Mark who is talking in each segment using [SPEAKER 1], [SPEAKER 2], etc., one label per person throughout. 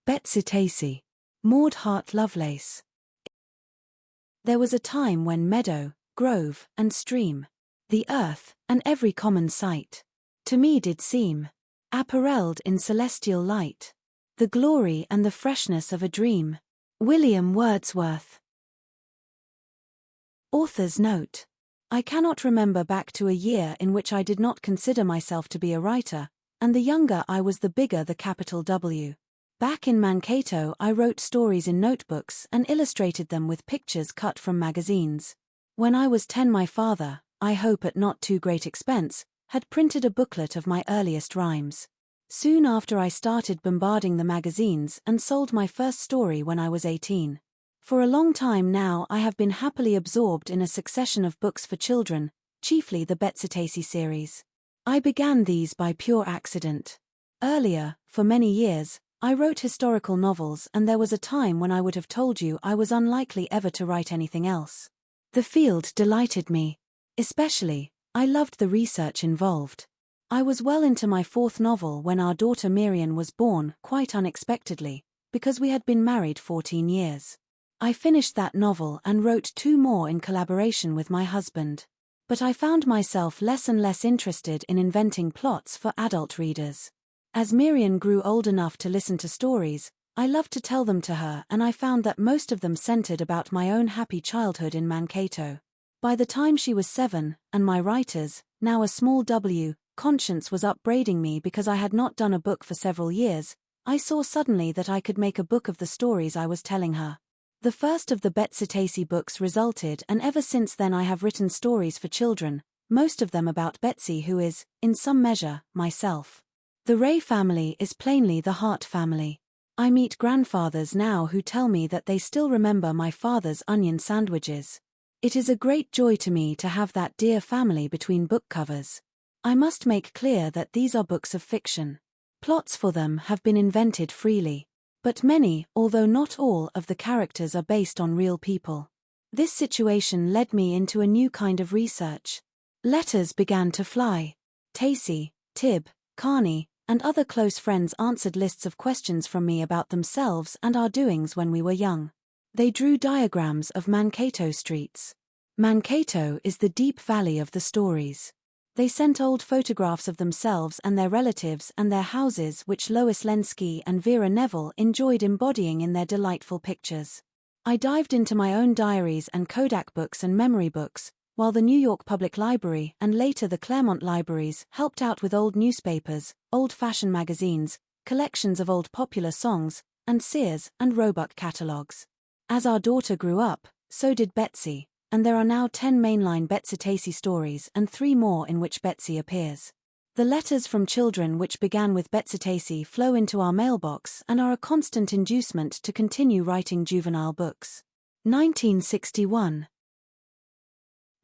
[SPEAKER 1] Betsy Tacy. Maud Hart Lovelace. There was a time when meadow, grove, and stream, the earth, and every common sight, to me did seem apparelled in celestial light, the glory and the freshness of a dream. William Wordsworth. Author's note. I cannot remember back to a year in which I did not consider myself to be a writer, and the younger I was the bigger the capital W. Back in Mankato I wrote stories in notebooks and illustrated them with pictures cut from magazines. When I was 10 my father, I hope at not too great expense, had printed a booklet of my earliest rhymes. Soon after I started bombarding the magazines and sold my first story when I was 18. For a long time now I have been happily absorbed in a succession of books for children, chiefly the Betsy Tacy series. I began these by pure accident. Earlier, for many years, I wrote historical novels, and there was a time when I would have told you I was unlikely ever to write anything else. The field delighted me. Especially, I loved the research involved. I was well into my 4th novel when our daughter Miriam was born, quite unexpectedly, because we had been married 14 years. I finished that novel and wrote 2 more in collaboration with my husband. But I found myself less and less interested in inventing plots for adult readers. As Miriam grew old enough to listen to stories, I loved to tell them to her, and I found that most of them centered about my own happy childhood in Mankato. By the time she was 7, and my writer's, now a small W, conscience was upbraiding me because I had not done a book for several years, I saw suddenly that I could make a book of the stories I was telling her. The first of the Betsy Tacy books resulted, and ever since then I have written stories for children, most of them about Betsy, who is, in some measure, myself. The Ray family is plainly the Hart family. I meet grandfathers now who tell me that they still remember my father's onion sandwiches. It is a great joy to me to have that dear family between book covers. I must make clear that these are books of fiction. Plots for them have been invented freely. But many, although not all, of the characters are based on real people. This situation led me into a new kind of research. Letters began to fly. Tacy, Tib, Carney, and other close friends answered lists of questions from me about themselves and our doings when we were young. They drew diagrams of Mankato streets. Mankato is the deep valley of the stories. They sent old photographs of themselves and their relatives and their houses, which Lois Lenski and Vera Neville enjoyed embodying in their delightful pictures. I dived into my own diaries and Kodak books and memory books, while the New York Public Library and later the Claremont Libraries helped out with old newspapers, old-fashioned magazines, collections of old popular songs, and Sears and Roebuck catalogs. As our daughter grew up, so did Betsy, and there are now 10 mainline Betsy Tacy stories and 3 more in which Betsy appears. The letters from children which began with Betsy Tacy flow into our mailbox and are a constant inducement to continue writing juvenile books. 1961.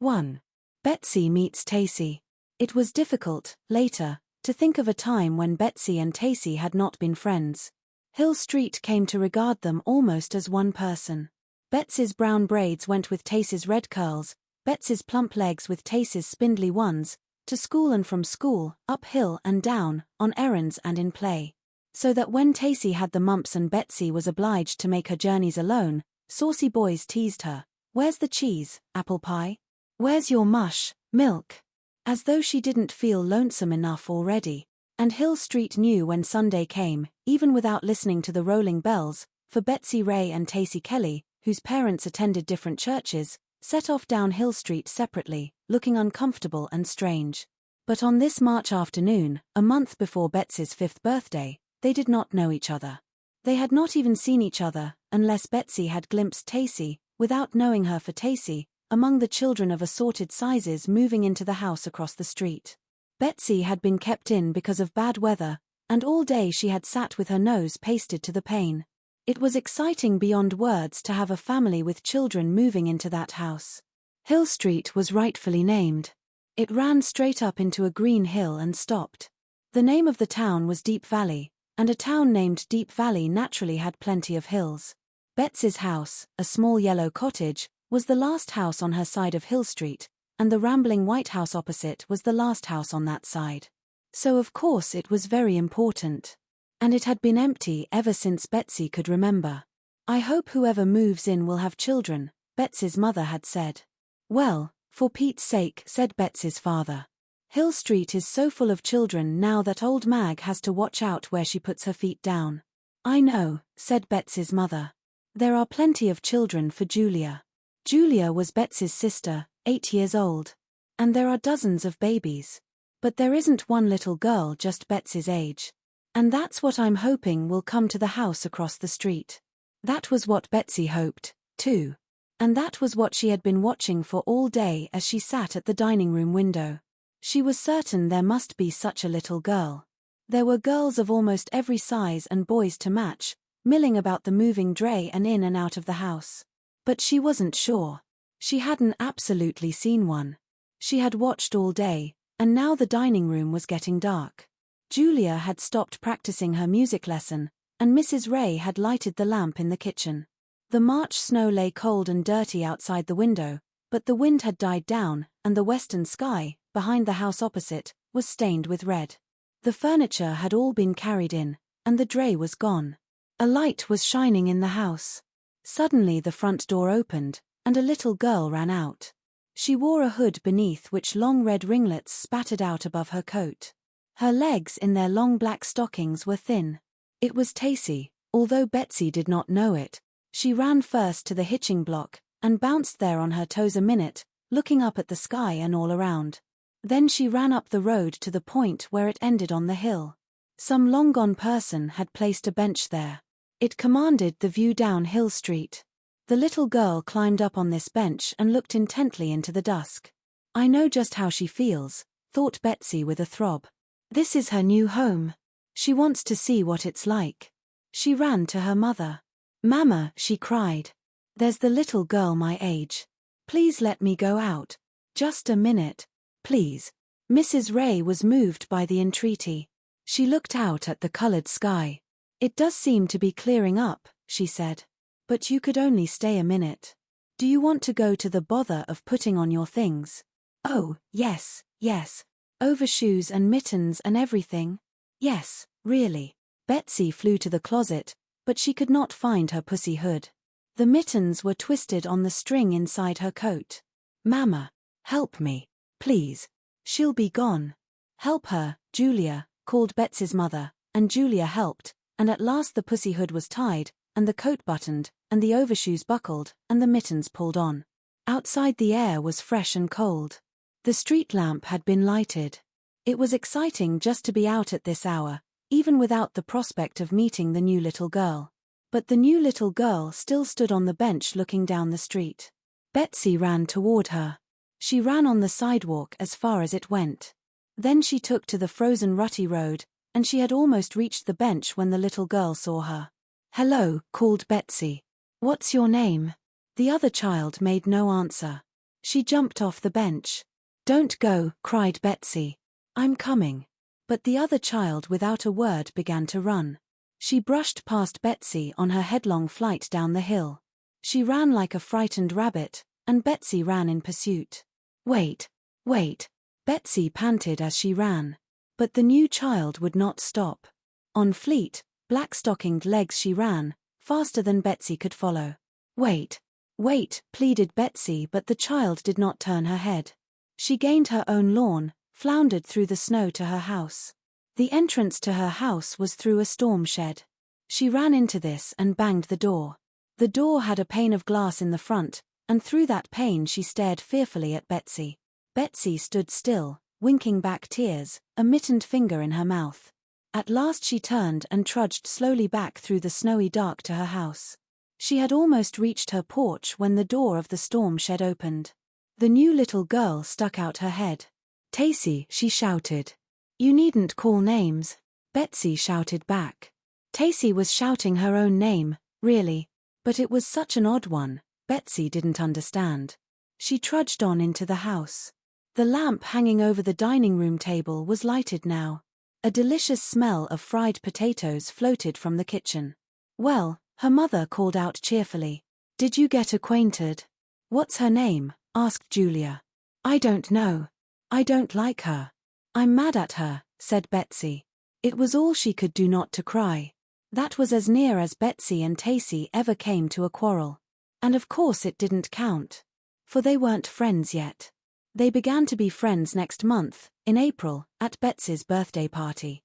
[SPEAKER 1] 1. Betsy meets Tacy. It was difficult, later, to think of a time when Betsy and Tacy had not been friends. Hill Street came to regard them almost as one person. Betsy's brown braids went with Tacy's red curls, Betsy's plump legs with Tacy's spindly ones, to school and from school, up hill and down, on errands and in play. So that when Tacy had the mumps and Betsy was obliged to make her journeys alone, saucy boys teased her. "Where's the cheese, apple pie? Where's your mush, milk?" As though she didn't feel lonesome enough already. And Hill Street knew when Sunday came, even without listening to the rolling bells, for Betsy Ray and Tacy Kelly, whose parents attended different churches, set off down Hill Street separately, looking uncomfortable and strange. But on this March afternoon, a month before Betsy's 5th birthday, they did not know each other. They had not even seen each other, unless Betsy had glimpsed Tacy, without knowing her for Tacy, among the children of assorted sizes moving into the house across the street. Betsy had been kept in because of bad weather, and all day she had sat with her nose pasted to the pane. It was exciting beyond words to have a family with children moving into that house. Hill Street was rightfully named. It ran straight up into a green hill and stopped. The name of the town was Deep Valley, and a town named Deep Valley naturally had plenty of hills. Betsy's house, a small yellow cottage, was the last house on her side of Hill Street, and the rambling white house opposite was the last house on that side. So of course it was very important. and it had been empty ever since Betsy could remember. "I hope whoever moves in will have children," Betsy's mother had said. "Well, for Pete's sake," said Betsy's father. "Hill Street is so full of children now that old Mag has to watch out where she puts her feet down." "I know," said Betsy's mother. "There are plenty of children for Julia." Julia was Betsy's sister, 8 years old. "And there are dozens of babies. But there isn't one little girl just Betsy's age. And that's what I'm hoping will come to the house across the street." That was what Betsy hoped, too. And that was what she had been watching for all day as she sat at the dining room window. She was certain there must be such a little girl. There were girls of almost every size and boys to match, milling about the moving dray and in and out of the house. But she wasn't sure. She hadn't absolutely seen one. She had watched all day, and now the dining room was getting dark. Julia had stopped practicing her music lesson, and Mrs. Ray had lighted the lamp in the kitchen. The March snow lay cold and dirty outside the window, but the wind had died down, and the western sky, behind the house opposite, was stained with red. The furniture had all been carried in, and the dray was gone. A light was shining in the house. Suddenly the front door opened, and a little girl ran out. She wore a hood beneath which long red ringlets spattered out above her coat. Her legs in their long black stockings were thin. It was Tacy, although Betsy did not know it. She ran first to the hitching block, and bounced there on her toes a minute, looking up at the sky and all around. Then she ran up the road to the point where it ended on the hill. Some long-gone person had placed a bench there. It commanded the view down Hill Street. The little girl climbed up on this bench and looked intently into the dusk. "I know just how she feels," thought Betsy with a throb. "This is her new home. She wants to see what it's like." She ran to her mother. "Mama," she cried. "There's the little girl my age. Please let me go out. Just a minute. Please." Mrs. Ray was moved by the entreaty. She looked out at the colored sky. "It does seem to be clearing up," she said. "But you could only stay a minute. Do you want to go to the bother of putting on your things?" "Oh, yes, yes. Overshoes and mittens and everything?" "Yes, really." Betsy flew to the closet, but she could not find her pussy hood. The mittens were twisted on the string inside her coat. "Mama, help me, please. She'll be gone." "Help her, Julia," called Betsy's mother, and Julia helped, and at last the pussy hood was tied, and the coat buttoned, and the overshoes buckled, and the mittens pulled on. Outside the air was fresh and cold. The street lamp had been lighted. It was exciting just to be out at this hour, even without the prospect of meeting the new little girl. But the new little girl still stood on the bench looking down the street. Betsy ran toward her. She ran on the sidewalk as far as it went. Then she took to the frozen rutty road, and she had almost reached the bench when the little girl saw her. "Hello," called Betsy. "What's your name?" The other child made no answer. She jumped off the bench. "Don't go," cried Betsy. "I'm coming." But the other child without a word began to run. She brushed past Betsy on her headlong flight down the hill. She ran like a frightened rabbit, and Betsy ran in pursuit. "Wait, wait," Betsy panted as she ran. But the new child would not stop. On fleet, black-stockinged legs she ran, faster than Betsy could follow. "Wait, wait," pleaded Betsy, but the child did not turn her head. She gained her own lawn, floundered through the snow to her house. The entrance to her house was through a storm shed. She ran into this and banged the door. The door had a pane of glass in the front, and through that pane she stared fearfully at Betsy. Betsy stood still, winking back tears, a mittened finger in her mouth. At last she turned and trudged slowly back through the snowy dark to her house. She had almost reached her porch when the door of the storm shed opened. The new little girl stuck out her head. "Tacy," she shouted. "You needn't call names," Betsy shouted back. Tacy was shouting her own name, really, but it was such an odd one, Betsy didn't understand. She trudged on into the house. The lamp hanging over the dining room table was lighted now. A delicious smell of fried potatoes floated from the kitchen. "Well," her mother called out cheerfully. "Did you get acquainted?" "What's her name?" asked Julia. "I don't know. I don't like her. I'm mad at her," said Betsy. It was all she could do not to cry. That was as near as Betsy and Tacy ever came to a quarrel. And of course it didn't count. For they weren't friends yet. They began to be friends next month, in April, at Betsy's birthday party.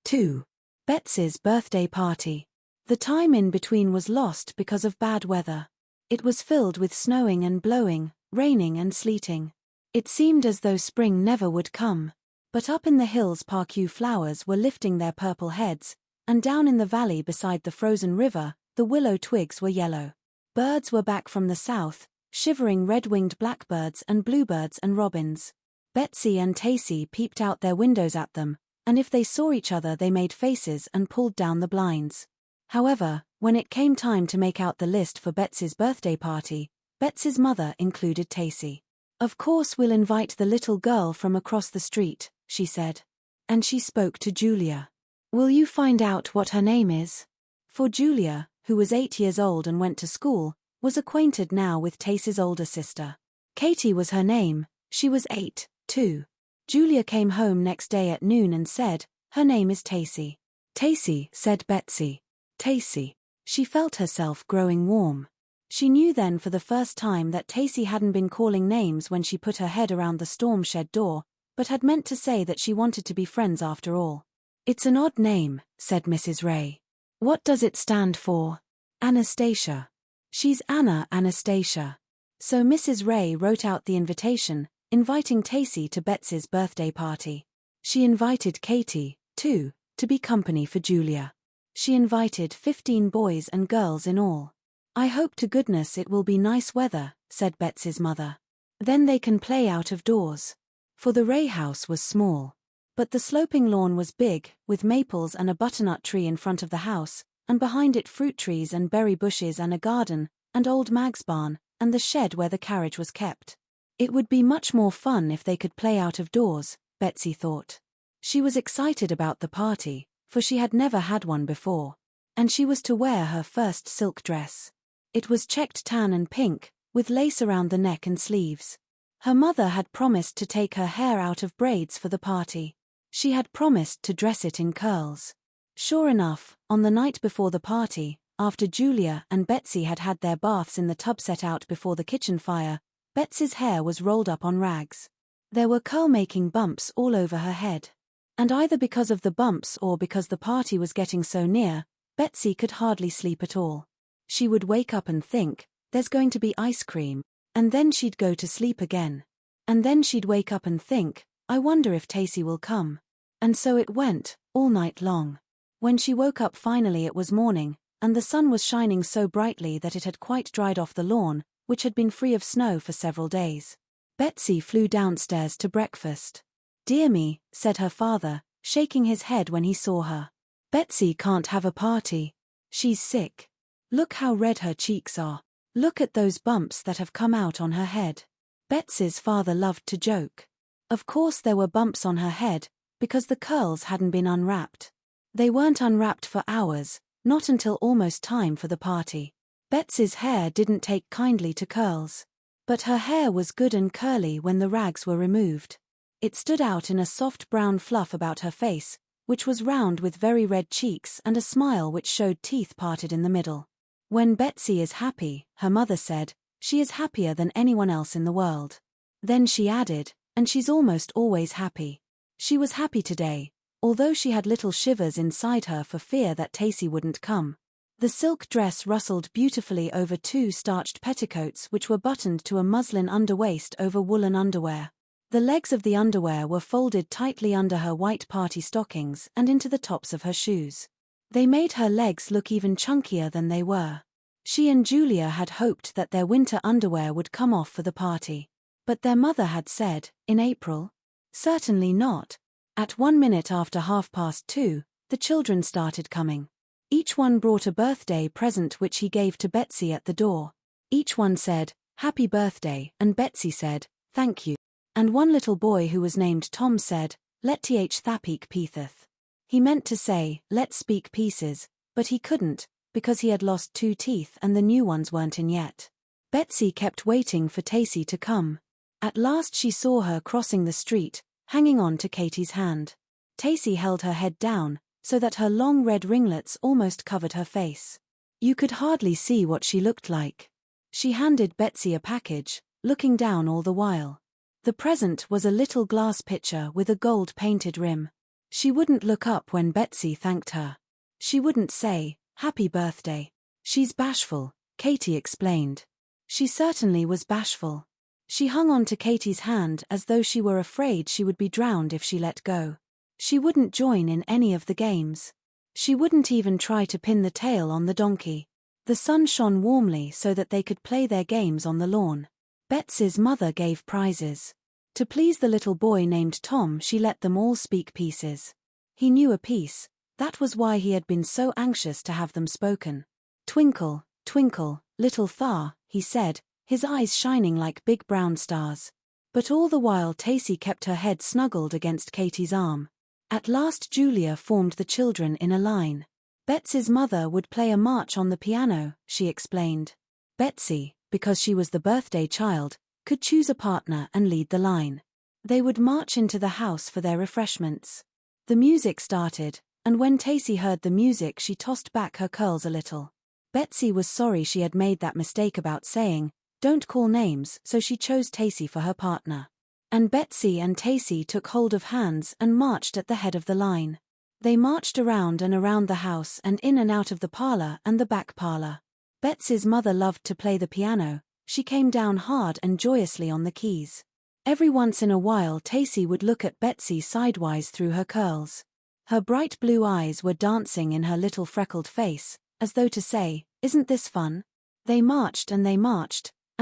[SPEAKER 1] 2. Betsy's birthday party. The time in between was lost because of bad weather. It was filled with snowing and blowing, raining and sleeting. It seemed as though spring never would come. But up in the hills parquet flowers were lifting their purple heads, and down in the valley beside the frozen river, the willow twigs were yellow. Birds were back from the south, shivering red-winged blackbirds and bluebirds and robins. Betsy and Tacy peeped out their windows at them, and if they saw each other they made faces and pulled down the blinds. However, when it came time to make out the list for Betsy's birthday party, Betsy's mother included Tacy. "Of course we'll invite the little girl from across the street," she said. And she spoke to Julia. "Will you find out what her name is?" For Julia, who was 8 years old and went to school, was acquainted now with Tacy's older sister. Katie was her name. She was 8, too. Julia came home next day at noon and said, "Her name is Tacy." "Tacy," said Betsy. "Tacy." She felt herself growing warm. She knew then for the first time that Tacy hadn't been calling names when she put her head around the storm shed door, but had meant to say that she wanted to be friends after all. "It's an odd name," said Mrs. Ray. "What does it stand for?" "Anastasia." "She's Anna Anastasia." So Mrs. Ray wrote out the invitation, inviting Tacy to Betsy's birthday party. She invited Katie, too, to be company for Julia. She invited 15 boys and girls in all. "I hope to goodness it will be nice weather," said Betsy's mother. "Then they can play out of doors." For the Ray house was small. But the sloping lawn was big, with maples and a butternut tree in front of the house, and behind it fruit trees and berry bushes and a garden, and old Mag's barn, and the shed where the carriage was kept. It would be much more fun if they could play out of doors, Betsy thought. She was excited about the party, for she had never had one before. And she was to wear her first silk dress. It was checked tan and pink, with lace around the neck and sleeves. Her mother had promised to take her hair out of braids for the party. She had promised to dress it in curls. Sure enough, on the night before the party, after Julia and Betsy had had their baths in the tub set out before the kitchen fire, Betsy's hair was rolled up on rags. There were curl-making bumps all over her head. And either because of the bumps or because the party was getting so near, Betsy could hardly sleep at all. She would wake up and think, "There's going to be ice cream," and then she'd go to sleep again. And then she'd wake up and think, "I wonder if Tacy will come." And so it went, all night long. When she woke up finally it was morning, and the sun was shining so brightly that it had quite dried off the lawn, which had been free of snow for several days. Betsy flew downstairs to breakfast. "Dear me," said her father, shaking his head when he saw her. "Betsy can't have a party. She's sick. Look how red her cheeks are. Look at those bumps that have come out on her head." Betsy's father loved to joke. Of course there were bumps on her head, because the curls hadn't been unwrapped. They weren't unwrapped for hours, not until almost time for the party. Betsy's hair didn't take kindly to curls. But her hair was good and curly when the rags were removed. It stood out in a soft brown fluff about her face, which was round with very red cheeks and a smile which showed teeth parted in the middle. "When Betsy is happy," her mother said, "she is happier than anyone else in the world." Then she added, "And she's almost always happy." She was happy today, although she had little shivers inside her for fear that Tacy wouldn't come. The silk dress rustled beautifully over 2 starched petticoats which were buttoned to a muslin underwaist over woolen underwear. The legs of the underwear were folded tightly under her white party stockings and into the tops of her shoes. They made her legs look even chunkier than they were. She and Julia had hoped that their winter underwear would come off for the party. But their mother had said, "In April?" Certainly not. At 1 minute after 2:30, the children started coming. Each one brought a birthday present which he gave to Betsy at the door. Each one said, "Happy birthday," and Betsy said, "Thank you." And one little boy who was named Tom said, "Let th thapik peetheth." He meant to say, "Let's speak pieces," but he couldn't, because he had lost 2 teeth and the new ones weren't in yet. Betsy kept waiting for Tacy to come. At last she saw her crossing the street, hanging on to Katie's hand. Tacy held her head down, so that her long red ringlets almost covered her face. You could hardly see what she looked like. She handed Betsy a package, looking down all the while. The present was a little glass pitcher with a gold-painted rim. She wouldn't look up when Betsy thanked her. She wouldn't say, "Happy birthday." "She's bashful," Katie explained. She certainly was bashful. She hung on to Katie's hand as though she were afraid she would be drowned if she let go. She wouldn't join in any of the games. She wouldn't even try to pin the tail on the donkey. The sun shone warmly so that they could play their games on the lawn. Betsy's mother gave prizes. To please the little boy named Tom, she let them all speak pieces. He knew a piece. That was why he had been so anxious to have them spoken. "Twinkle, twinkle, little star," he said, his eyes shining like big brown stars. But all the while Tacy kept her head snuggled against Katie's arm. At last Julia formed the children in a line. Betsy's mother would play a march on the piano, she explained. Betsy, because she was the birthday child, could choose a partner and lead the line. They would march into the house for their refreshments. The music started, and when Tacy heard the music she tossed back her curls a little. Betsy was sorry she had made that mistake about saying, "Don't call names," so she chose Tacy for her partner. And Betsy and Tacy took hold of hands and marched at the head of the line. They marched around and around the house and in and out of the parlor and the back parlor. Betsy's mother loved to play the piano. She came down hard and joyously on the keys. Every once in a while Tacy would look at Betsy sidewise through her curls. Her bright blue eyes were dancing in her little freckled face, as though to say, "Isn't this fun?" They marched, and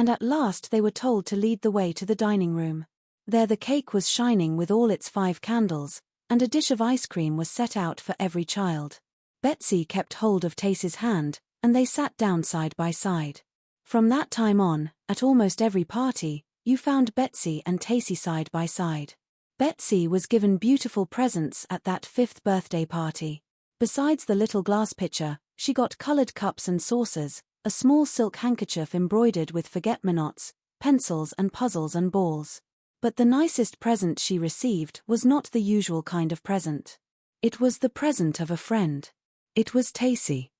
[SPEAKER 1] at last they were told to lead the way to the dining room. There the cake was shining with all its 5 candles, and a dish of ice cream was set out for every child. Betsy kept hold of Tacy's hand, and they sat down side by side. From that time on, at almost every party, you found Betsy and Tacy side by side. Betsy was given beautiful presents at that 5th birthday party. Besides the little glass pitcher, she got colored cups and saucers, a small silk handkerchief embroidered with forget-me-nots, pencils and puzzles and balls. But the nicest present she received was not the usual kind of present. It was the present of a friend. It was Tacy.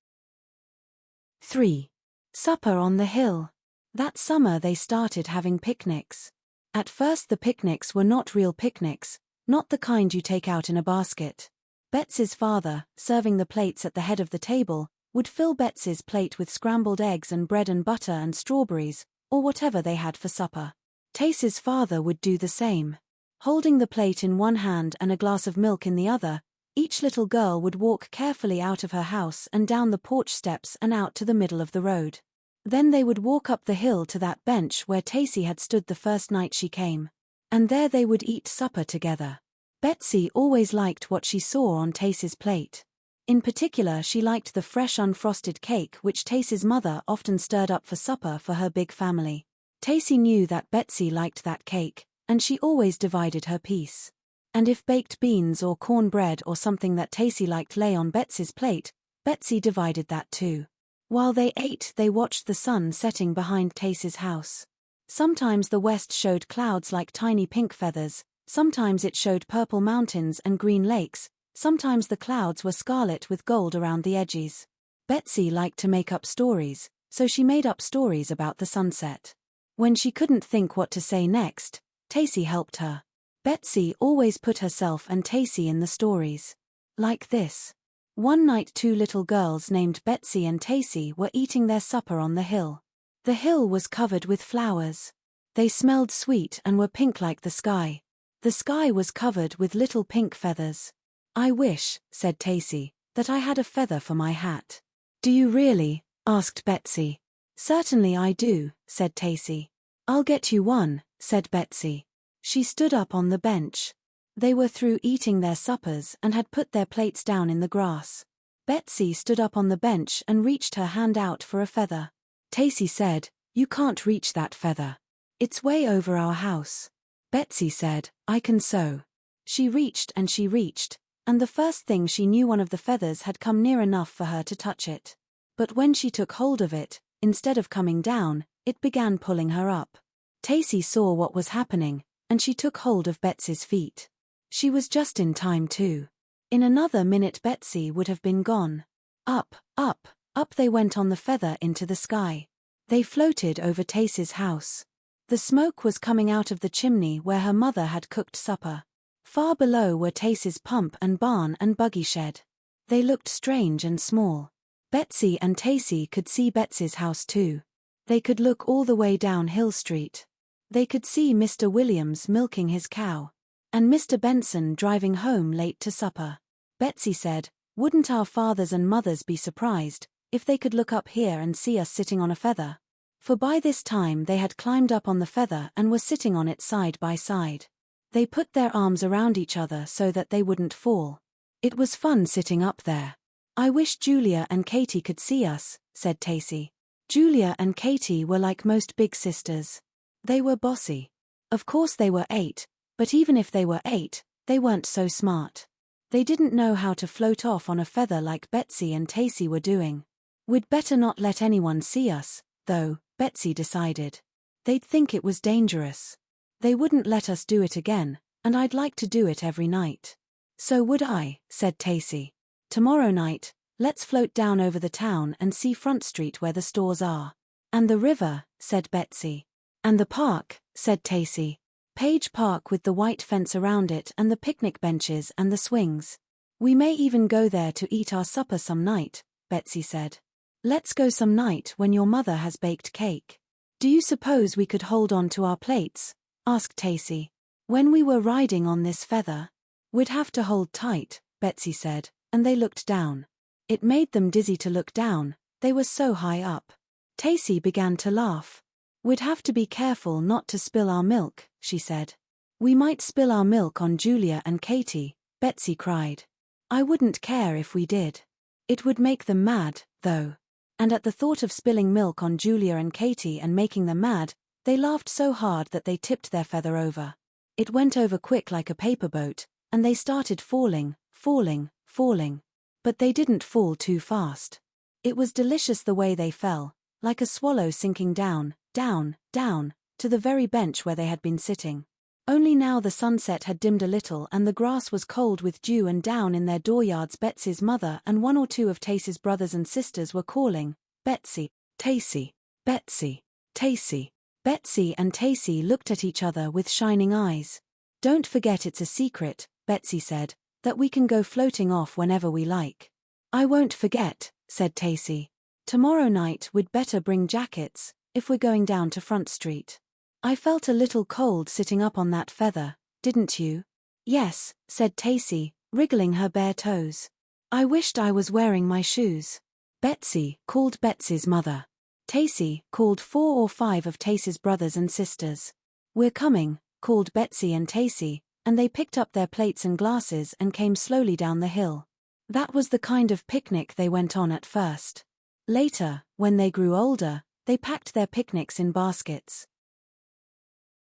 [SPEAKER 1] 3. Supper on the hill. That summer they started having picnics. At first the picnics were not real picnics, not the kind you take out in a basket. Betsy's father, serving the plates at the head of the table, would fill Betsy's plate with scrambled eggs and bread and butter and strawberries, or whatever they had for supper. Tacy's father would do the same. Holding the plate in one hand and a glass of milk in the other, each little girl would walk carefully out of her house and down the porch steps and out to the middle of the road. Then they would walk up the hill to that bench where Tacy had stood the first night she came. And there they would eat supper together. Betsy always liked what she saw on Tacy's plate. In particular, she liked the fresh unfrosted cake which Tacy's mother often stirred up for supper for her big family. Tacy knew that Betsy liked that cake, and she always divided her piece. And if baked beans or cornbread or something that Tacy liked lay on Betsy's plate, Betsy divided that too. While they ate, they watched the sun setting behind Tacy's house. Sometimes the west showed clouds like tiny pink feathers, sometimes it showed purple mountains and green lakes, sometimes the clouds were scarlet with gold around the edges. Betsy liked to make up stories, so she made up stories about the sunset. When she couldn't think what to say next, Tacy helped her. Betsy always put herself and Tacy in the stories. Like this. One night 2 little girls named Betsy and Tacy were eating their supper on the hill. The hill was covered with flowers. They smelled sweet and were pink like the sky. The sky was covered with little pink feathers. "I wish," said Tacy, "that I had a feather for my hat." "Do you really?" asked Betsy. "Certainly I do," said Tacy. "I'll get you one," said Betsy. She stood up on the bench. They were through eating their suppers and had put their plates down in the grass. Betsy stood up on the bench and reached her hand out for a feather. Tacy said, "You can't reach that feather. It's way over our house." Betsy said, "I can sew." She reached, and the first thing she knew one of the feathers had come near enough for her to touch it. But when she took hold of it, instead of coming down, it began pulling her up. Tacy saw what was happening, and she took hold of Betsy's feet. She was just in time too. In another minute Betsy would have been gone. Up, up, up they went on the feather into the sky. They floated over Tacy's house. The smoke was coming out of the chimney where her mother had cooked supper. Far below were Tacy's pump and barn and buggy shed. They looked strange and small. Betsy and Tacy could see Betsy's house too. They could look all the way down Hill Street. They could see Mr. Williams milking his cow. And Mr. Benson driving home late to supper. Betsy said, "Wouldn't our fathers and mothers be surprised if they could look up here and see us sitting on a feather?" For by this time they had climbed up on the feather and were sitting on it side by side. They put their arms around each other so that they wouldn't fall. It was fun sitting up there. "I wish Julia and Katie could see us," said Tacy. Julia and Katie were like most big sisters. They were bossy. Of course they were 8, but even if they were 8, they weren't so smart. They didn't know how to float off on a feather like Betsy and Tacy were doing. "We'd better not let anyone see us, though," Betsy decided. "They'd think it was dangerous. They wouldn't let us do it again, and I'd like to do it every night." "So would I," said Tacy. "Tomorrow night, let's float down over the town and see Front Street where the stores are." "And the river," said Betsy. "And the park," said Tacy. "Page Park with the white fence around it and the picnic benches and the swings. We may even go there to eat our supper some night," Betsy said. "Let's go some night when your mother has baked cake." "Do you suppose we could hold on to our plates?" asked Tacy. "When we were riding on this feather?" "We'd have to hold tight," Betsy said, and they looked down. It made them dizzy to look down, they were so high up. Tacy began to laugh. "We'd have to be careful not to spill our milk," she said. "We might spill our milk on Julia and Katie," Betsy cried. "I wouldn't care if we did. It would make them mad, though." And at the thought of spilling milk on Julia and Katie and making them mad, they laughed so hard that they tipped their feather over. It went over quick like a paper boat, and they started falling, falling, falling. But they didn't fall too fast. It was delicious the way they fell, like a swallow sinking down, down, down, to the very bench where they had been sitting. Only now the sunset had dimmed a little and the grass was cold with dew, and down in their dooryards Betsy's mother and 1 or 2 of Tacy's brothers and sisters were calling, "Betsy, Tacy, Betsy, Tacy." Betsy and Tacy looked at each other with shining eyes. "Don't forget it's a secret," Betsy said, "that we can go floating off whenever we like." "I won't forget," said Tacy. "Tomorrow night we'd better bring jackets, if we're going down to Front Street." "I felt a little cold sitting up on that feather, didn't you?" "Yes," said Tacy, wriggling her bare toes. "I wished I was wearing my shoes." Betsy called Betsy's mother. Tacy called 4 or 5 of Tacy's brothers and sisters. "We're coming," called Betsy and Tacy, and they picked up their plates and glasses and came slowly down the hill. That was the kind of picnic they went on at first. Later, when they grew older, they packed their picnics in baskets.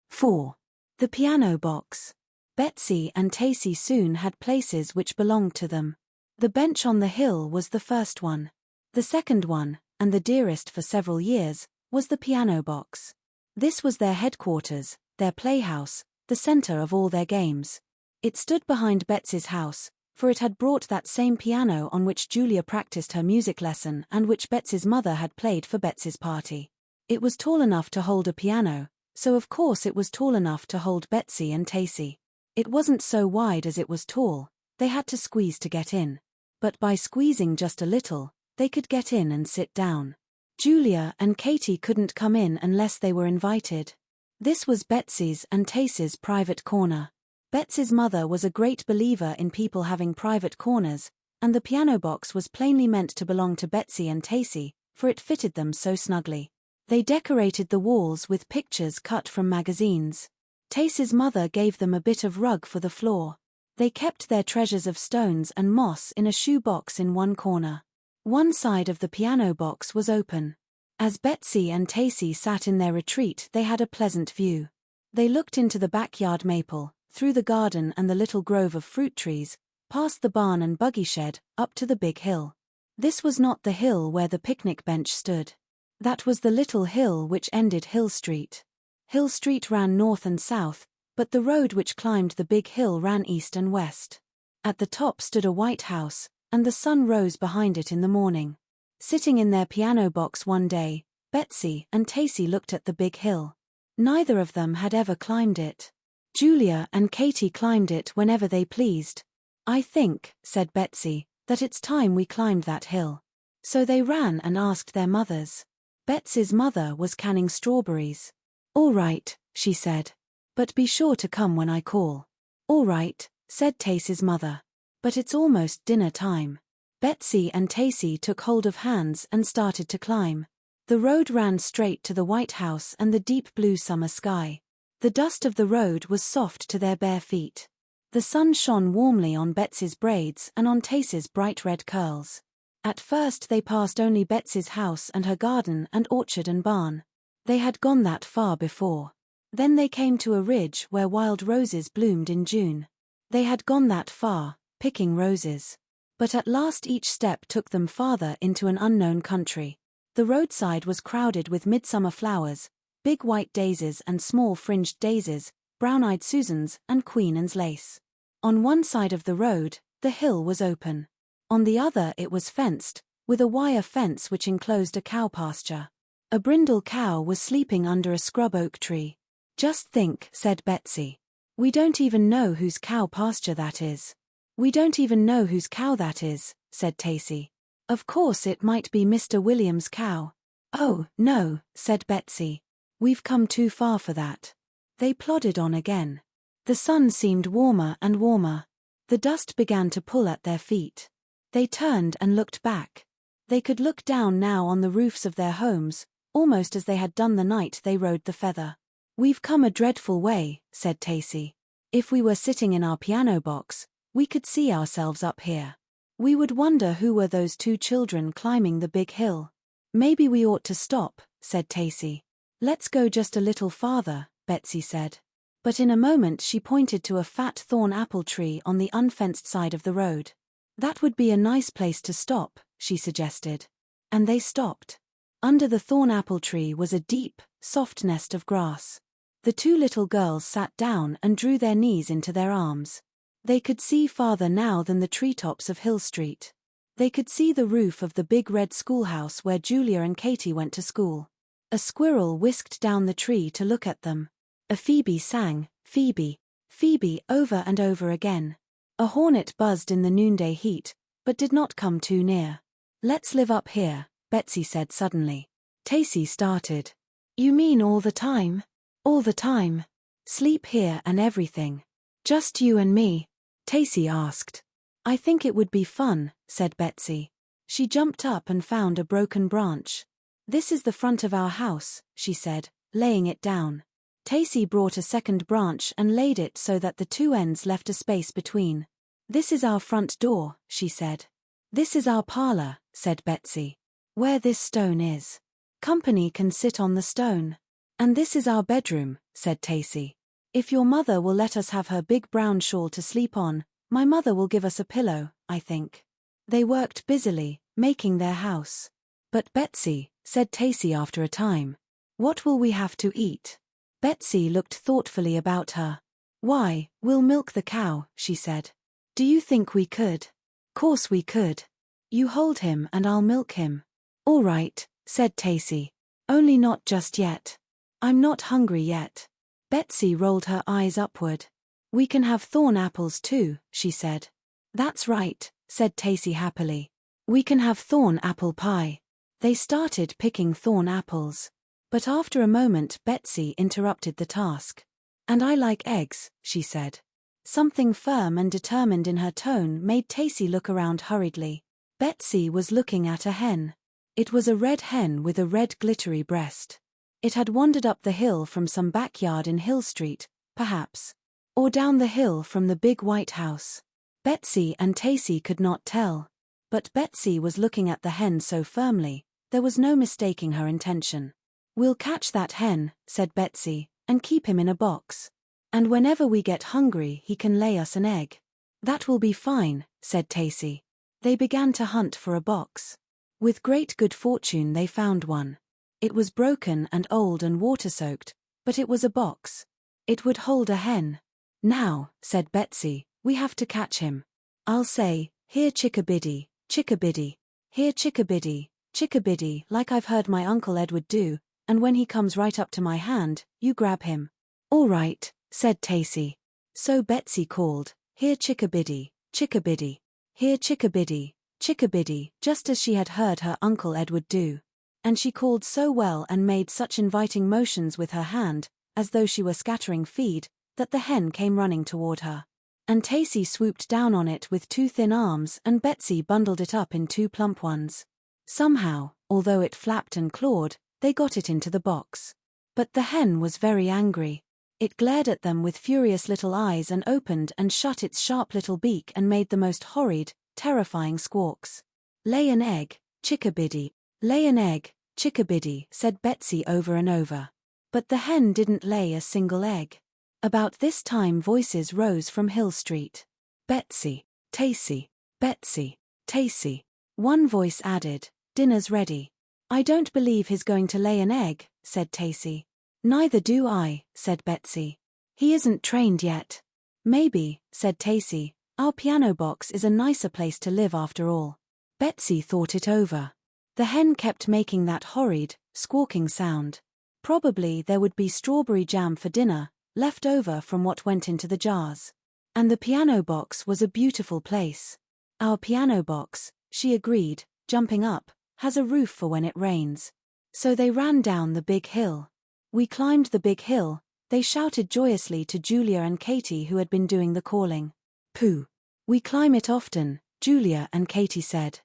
[SPEAKER 1] 4. The piano box. Betsy and Tacy soon had places which belonged to them. The bench on the hill was the first one. The second one, and the dearest for several years, was the piano box. This was their headquarters, their playhouse, the center of all their games. It stood behind Betsy's house, for it had brought that same piano on which Julia practiced her music lesson and which Betsy's mother had played for Betsy's party. It was tall enough to hold a piano, so of course it was tall enough to hold Betsy and Tacy. It wasn't so wide as it was tall, they had to squeeze to get in. But by squeezing just a little, they could get in and sit down. Julia and Katie couldn't come in unless they were invited. This was Betsy's and Tacy's private corner. Betsy's mother was a great believer in people having private corners, and the piano box was plainly meant to belong to Betsy and Tacy, for it fitted them so snugly. They decorated the walls with pictures cut from magazines. Tacy's mother gave them a bit of rug for the floor. They kept their treasures of stones and moss in a shoe box in one corner. One side of the piano box was open. As Betsy and Tacy sat in their retreat, they had a pleasant view. They looked into the backyard maple, through the garden and the little grove of fruit trees, past the barn and buggy shed, up to the big hill. This was not the hill where the picnic bench stood. That was the little hill which ended Hill Street. Hill Street ran north and south, But the road which climbed the big hill ran east and west. At the top stood a white house, and the sun rose behind it in the morning. Sitting in their piano box one day, Betsy and Tacy looked at the big hill. Neither of them had ever climbed it. Julia and Katie climbed it whenever they pleased. "I think," said Betsy, "that it's time we climbed that hill." So they ran and asked their mothers. Betsy's mother was canning strawberries. "All right," she said. "But be sure to come when I call." "All right," said Tacy's mother. "But it's almost dinner time." Betsy and Tacy took hold of hands and started to climb. The road ran straight to the white house and the deep blue summer sky. The dust of the road was soft to their bare feet. The sun shone warmly on Betsy's braids and on Tacy's bright red curls. At first they passed only Betsy's house and her garden and orchard and barn. They had gone that far before. Then they came to a ridge where wild roses bloomed in June. They had gone that far, picking roses. But at last each step took them farther into an unknown country. The roadside was crowded with midsummer flowers, big white daisies and small fringed daisies, brown-eyed Susans and Queen Anne's lace. On one side of the road, the hill was open. On the other it was fenced, with a wire fence which enclosed a cow pasture. A brindle cow was sleeping under a scrub oak tree. "Just think," said Betsy. "We don't even know whose cow pasture that is." "We don't even know whose cow that is," said Tacy. "Of course it might be Mr. William's cow." "Oh, no," said Betsy. "We've come too far for that." They plodded on again. The sun seemed warmer and warmer. The dust began to pull at their feet. They turned and looked back. They could look down now on the roofs of their homes, almost as they had done the night they rode the feather. "We've come a dreadful way," said Tacy. "If we were sitting in our piano box, we could see ourselves up here. We would wonder who were those two children climbing the big hill." "Maybe we ought to stop," said Tacy. "Let's go just a little farther," Betsy said. But in a moment she pointed to a fat thorn apple tree on the unfenced side of the road. "That would be a nice place to stop," she suggested. And they stopped. Under the thorn apple tree was a deep, soft nest of grass. The two little girls sat down and drew their knees into their arms. They could see farther now than the treetops of Hill Street. They could see the roof of the big red schoolhouse where Julia and Katie went to school. A squirrel whisked down the tree to look at them. A phoebe sang, "Phoebe, Phoebe," over and over again. A hornet buzzed in the noonday heat, but did not come too near. "Let's live up here," Betsy said suddenly. Tacy started. "You mean all the time?" "All the time. Sleep here and everything." "Just you and me?" Tacy asked. "I think it would be fun," said Betsy. She jumped up and found a broken branch. "This is the front of our house," she said, laying it down. Tacy brought a second branch and laid it so that the two ends left a space between. "This is our front door," she said. "This is our parlor," said Betsy. "Where this stone is. Company can sit on the stone." "And this is our bedroom," said Tacy. "If your mother will let us have her big brown shawl to sleep on, my mother will give us a pillow, I think." They worked busily, making their house. "But Betsy," said Tacy after a time, "what will we have to eat?" Betsy looked thoughtfully about her. "Why, we'll milk the cow," she said. "Do you think we could?" "Course we could. You hold him and I'll milk him." "All right," said Tacy. "Only not just yet. I'm not hungry yet." Betsy rolled her eyes upward. "We can have thorn apples too," she said. "That's right," said Tacy happily. "We can have thorn apple pie." They started picking thorn apples. But after a moment Betsy interrupted the task. "And I like eggs," she said. Something firm and determined in her tone made Tacy look around hurriedly. Betsy was looking at a hen. It was a red hen with a red glittery breast. It had wandered up the hill from some backyard in Hill Street, perhaps. Or down the hill from the big white house. Betsy and Tacy could not tell. But Betsy was looking at the hen so firmly, there was no mistaking her intention. "We'll catch that hen," said Betsy, "and keep him in a box. And whenever we get hungry he can lay us an egg." "That will be fine," said Tacy. They began to hunt for a box. With great good fortune they found one. It was broken and old and water-soaked, but it was a box. It would hold a hen. Now, said Betsy, we have to catch him. I'll say, here chickabiddy, chickabiddy. Here chickabiddy, chickabiddy, like I've heard my Uncle Edward do, and when he comes right up to my hand, you grab him. All right, said Tacy. So Betsy called, here chickabiddy, chickabiddy. Here chickabiddy, chickabiddy, just as she had heard her Uncle Edward do. And she called so well and made such inviting motions with her hand, as though she were scattering feed, that the hen came running toward her. And Tacy swooped down on it with 2 thin arms and Betsy bundled it up in 2 plump ones. Somehow, although it flapped and clawed, they got it into the box. But the hen was very angry. It glared at them with furious little eyes and opened and shut its sharp little beak and made the most horrid, terrifying squawks. Lay an egg, chickabiddy. Lay an egg, chickabiddy, said Betsy over and over. But the hen didn't lay a single egg. About this time voices rose from Hill Street. Betsy, Tacy, Betsy, Tacy. One voice added, dinner's ready. I don't believe he's going to lay an egg, said Tacy. Neither do I, said Betsy. He isn't trained yet. Maybe, said Tacy, our piano box is a nicer place to live after all. Betsy thought it over. The hen kept making that horrid, squawking sound. Probably there would be strawberry jam for dinner, left over from what went into the jars. And the piano box was a beautiful place. Our piano box, she agreed, jumping up, has a roof for when it rains. So they ran down the big hill. We climbed the big hill, they shouted joyously to Julia and Katie who had been doing the calling. Pooh! We climb it often, Julia and Katie said.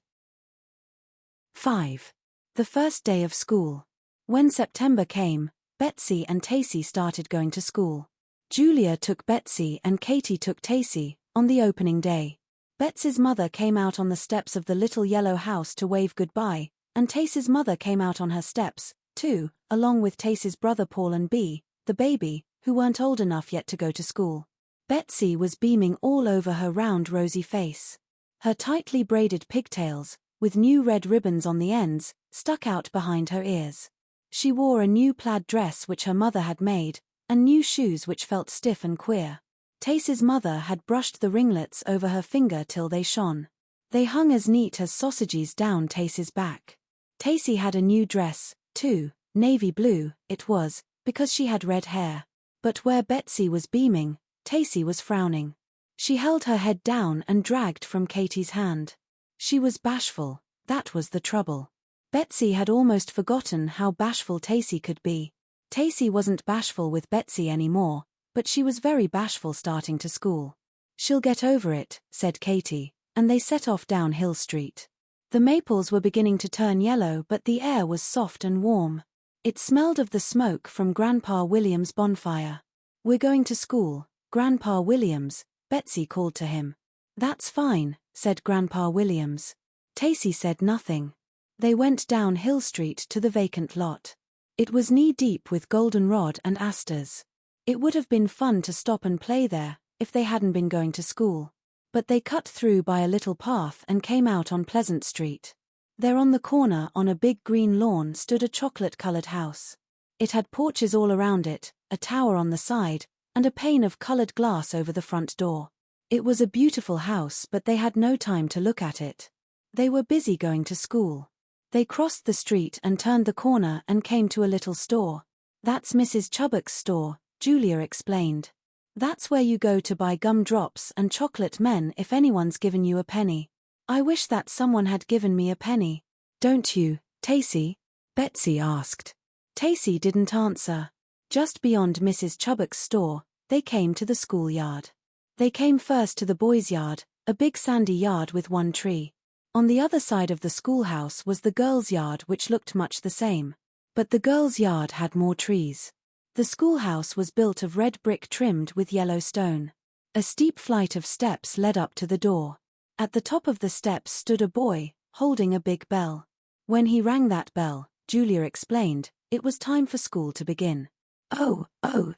[SPEAKER 1] 5. The first day of school. When September came, Betsy and Tacy started going to school. Julia took Betsy and Katie took Tacy, on the opening day. Betsy's mother came out on the steps of the little yellow house to wave goodbye, and Tacy's mother came out on her steps, too, along with Tacy's brother Paul and Bea, the baby, who weren't old enough yet to go to school. Betsy was beaming all over her round rosy face. Her tightly braided pigtails, with new red ribbons on the ends, stuck out behind her ears. She wore a new plaid dress which her mother had made, and new shoes which felt stiff and queer. Tacy's mother had brushed the ringlets over her finger till they shone. They hung as neat as sausages down Tacy's back. Tacy had a new dress, too, navy blue, it was, because she had red hair. But where Betsy was beaming, Tacy was frowning. She held her head down and dragged from Katie's hand. She was bashful, that was the trouble. Betsy had almost forgotten how bashful Tacy could be. Tacy wasn't bashful with Betsy anymore, but she was very bashful starting to school. She'll get over it, said Katie, and they set off down Hill Street. The maples were beginning to turn yellow, but the air was soft and warm. It smelled of the smoke from Grandpa William's bonfire. We're going to school, Grandpa Williams, Betsy called to him. That's fine, said Grandpa Williams. Tacy said nothing. They went down Hill Street to the vacant lot. It was knee-deep with goldenrod and asters. It would have been fun to stop and play there, if they hadn't been going to school. But they cut through by a little path and came out on Pleasant Street. There on the corner on a big green lawn stood a chocolate-colored house. It had porches all around it, a tower on the side, and a pane of colored glass over the front door. It was a beautiful house, but they had no time to look at it. They were busy going to school. They crossed the street and turned the corner and came to a little store. That's Mrs. Chubbuck's store, Julia explained. That's where you go to buy gumdrops and chocolate men if anyone's given you a penny. I wish that someone had given me a penny. Don't you, Tacy? Betsy asked. Tacy didn't answer. Just beyond Mrs. Chubbuck's store, they came to the schoolyard. They came first to the boys' yard, a big sandy yard with one tree. On the other side of the schoolhouse was the girls' yard, which looked much the same. But the girls' yard had more trees. The schoolhouse was built of red brick trimmed with yellow stone. A steep flight of steps led up to the door. At the top of the steps stood a boy, holding a big bell. When he rang that bell, Julia explained, it was time for school to begin. Oh,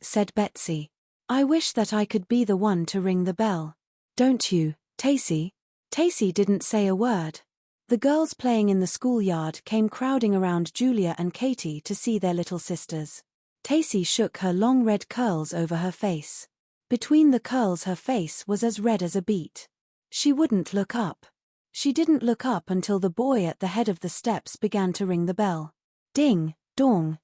[SPEAKER 1] said Betsy. I wish that I could be the one to ring the bell. Don't you, Tacy? Tacy didn't say a word. The girls playing in the schoolyard came crowding around Julia and Katie to see their little sisters. Tacy shook her long red curls over her face. Between the curls her face was as red as a beet. She wouldn't look up. She didn't look up until the boy at the head of the steps began to ring the bell. Ding, dong,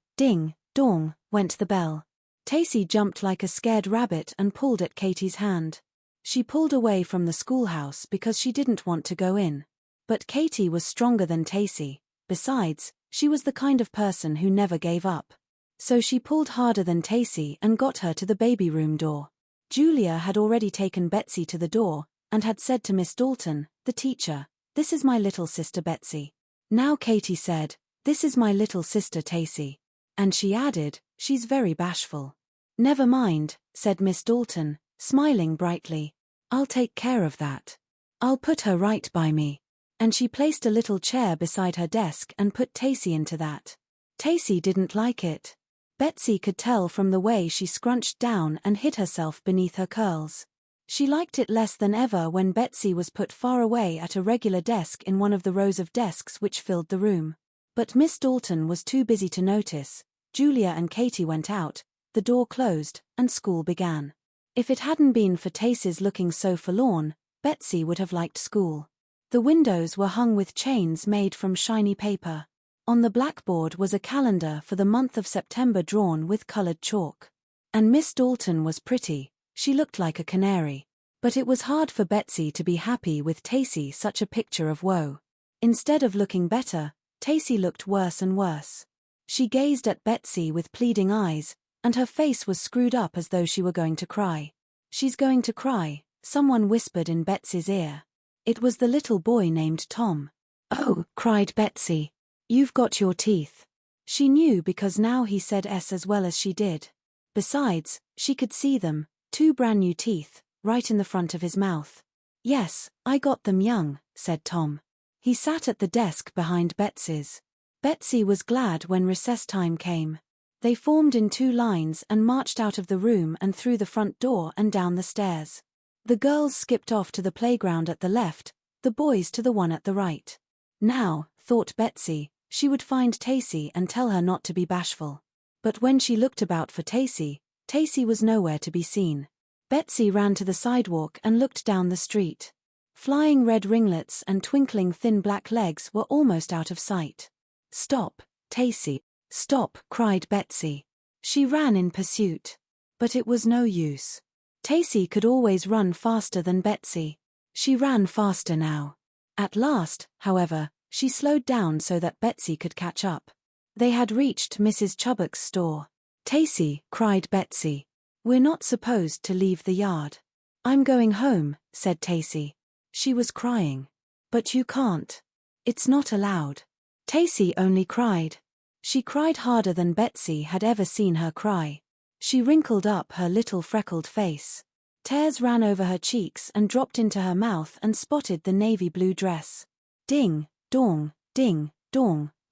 [SPEAKER 1] went the bell. Tacy jumped like a scared rabbit and pulled at Katie's hand. She pulled away from the schoolhouse because she didn't want to go in. But Katie was stronger than Tacy. Besides, she was the kind of person who never gave up. So she pulled harder than Tacy and got her to the baby room door. Julia had already taken Betsy to the door, and had said to Miss Dalton, the teacher, "This is my little sister Betsy." Now Katie said, "This is my little sister Tacy." And she added, "She's very bashful." "Never mind," said Miss Dalton, smiling brightly. "I'll take care of that. I'll put her right by me." And she placed a little chair beside her desk and put Tacy into that. Tacy didn't like it. Betsy could tell from the way she scrunched down and hid herself beneath her curls. She liked it less than ever when Betsy was put far away at a regular desk in one of the rows of desks which filled the room. But Miss Dalton was too busy to notice. Julia and Katie went out, the door closed, and school began. If it hadn't been for Tacy's looking so forlorn, Betsy would have liked school. The windows were hung with chains made from shiny paper. On the blackboard was a calendar for the month of September drawn with colored chalk. And Miss Dalton was pretty. She looked like a canary. But it was hard for Betsy to be happy with Tacy, such a picture of woe. Instead of looking better, Tacy looked worse and worse. She gazed at Betsy with pleading eyes, and her face was screwed up as though she were going to cry. "She's going to cry," someone whispered in Betsy's ear. It was the little boy named Tom. "Oh," cried Betsy. "You've got your teeth." She knew because now he said S as well as she did. Besides, she could see them, 2 brand new teeth, right in the front of his mouth. "Yes, I got them young," said Tom. He sat at the desk behind Betsy's. Betsy was glad when recess time came. They formed in 2 lines and marched out of the room and through the front door and down the stairs. The girls skipped off to the playground at the left, the boys to the one at the right. Now, thought Betsy, she would find Tacy and tell her not to be bashful. But when she looked about for Tacy, Tacy was nowhere to be seen. Betsy ran to the sidewalk and looked down the street. Flying red ringlets and twinkling thin black legs were almost out of sight. "Stop, Tacy, stop," cried Betsy. She ran in pursuit. But it was no use. Tacy could always run faster than Betsy. She ran faster now. At last, however, she slowed down so that Betsy could catch up. They had reached Mrs. Chubbuck's store. "Tacy," cried Betsy, "we're not supposed to leave the yard." "I'm going home," said Tacy. She was crying. "But you can't. It's not allowed." Tacy only cried. She cried harder than Betsy had ever seen her cry. She wrinkled up her little freckled face. Tears ran over her cheeks and dropped into her mouth and spotted the navy blue dress. Ding, dong,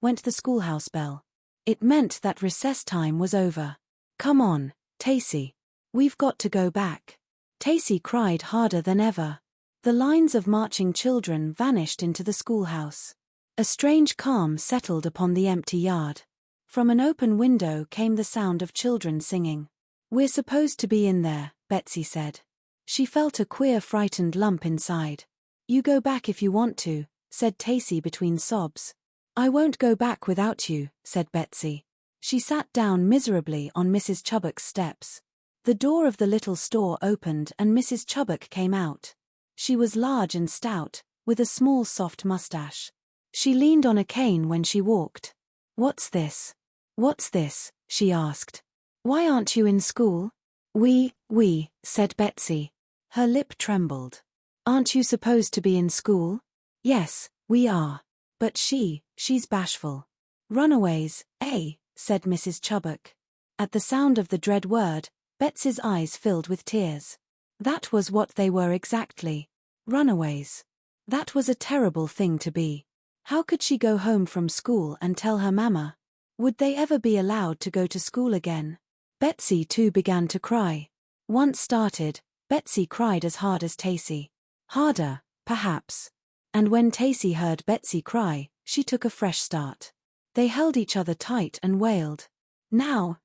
[SPEAKER 1] went the schoolhouse bell. It meant that recess time was over. "Come on, Tacy. We've got to go back." Tacy cried harder than ever. The lines of marching children vanished into the schoolhouse. A strange calm settled upon the empty yard. From an open window came the sound of children singing. "We're supposed to be in there," Betsy said. She felt a queer frightened lump inside. "You go back if you want to," said Tacy between sobs. "I won't go back without you," said Betsy. She sat down miserably on Mrs. Chubbuck's steps. The door of the little store opened and Mrs. Chubbuck came out. She was large and stout, with a small soft mustache. She leaned on a cane when she walked. "What's this? What's this?" she asked. "Why aren't you in school?" We, said Betsy. Her lip trembled. "Aren't you supposed to be in school?" "Yes, we are. But she's bashful." "Runaways, eh?" said Mrs. Chubbuck. At the sound of the dread word, Betsy's eyes filled with tears. That was what they were exactly. Runaways. That was a terrible thing to be. How could she go home from school and tell her mama? Would they ever be allowed to go to school again? Betsy too began to cry. Once started, Betsy cried as hard as Tacy. Harder, perhaps. And when Tacy heard Betsy cry, she took a fresh start. They held each other tight and wailed. Now,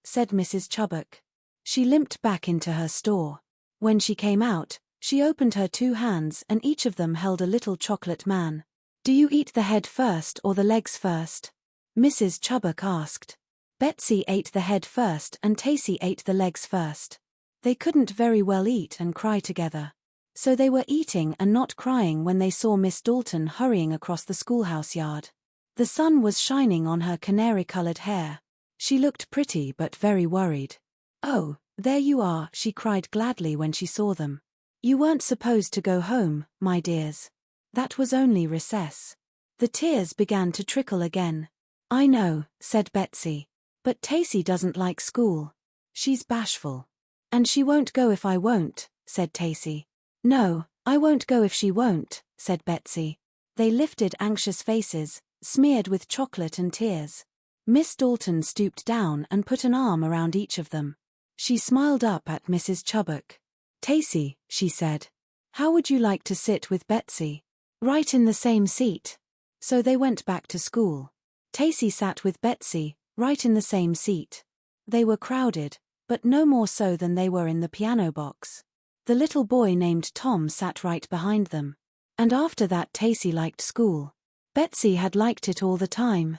[SPEAKER 1] said Mrs. Chubbuck. She limped back into her store. When she came out, she opened her 2 hands and each of them held a little chocolate man. Do you eat the head first or the legs first? Mrs. Chubbuck asked. Betsy ate the head first and Tacy ate the legs first. They couldn't very well eat and cry together. So they were eating and not crying when they saw Miss Dalton hurrying across the schoolhouse yard. The sun was shining on her canary-colored hair. She looked pretty but very worried. Oh, there you are, she cried gladly when she saw them. You weren't supposed to go home, my dears. That was only recess. The tears began to trickle again. I know, said Betsy. But Tacy doesn't like school. She's bashful. And she won't go if I won't, said Tacy. No, I won't go if she won't, said Betsy. They lifted anxious faces, smeared with chocolate and tears. Miss Dalton stooped down and put an arm around each of them. She smiled up at Mrs. Chubbuck. Tacy, she said. How would you like to sit with Betsy? Right in the same seat. So they went back to school. Tacy sat with Betsy, right in the same seat. They were crowded, but no more so than they were in the piano box. The little boy named Tom sat right behind them. And after that Tacy liked school. Betsy had liked it all the time.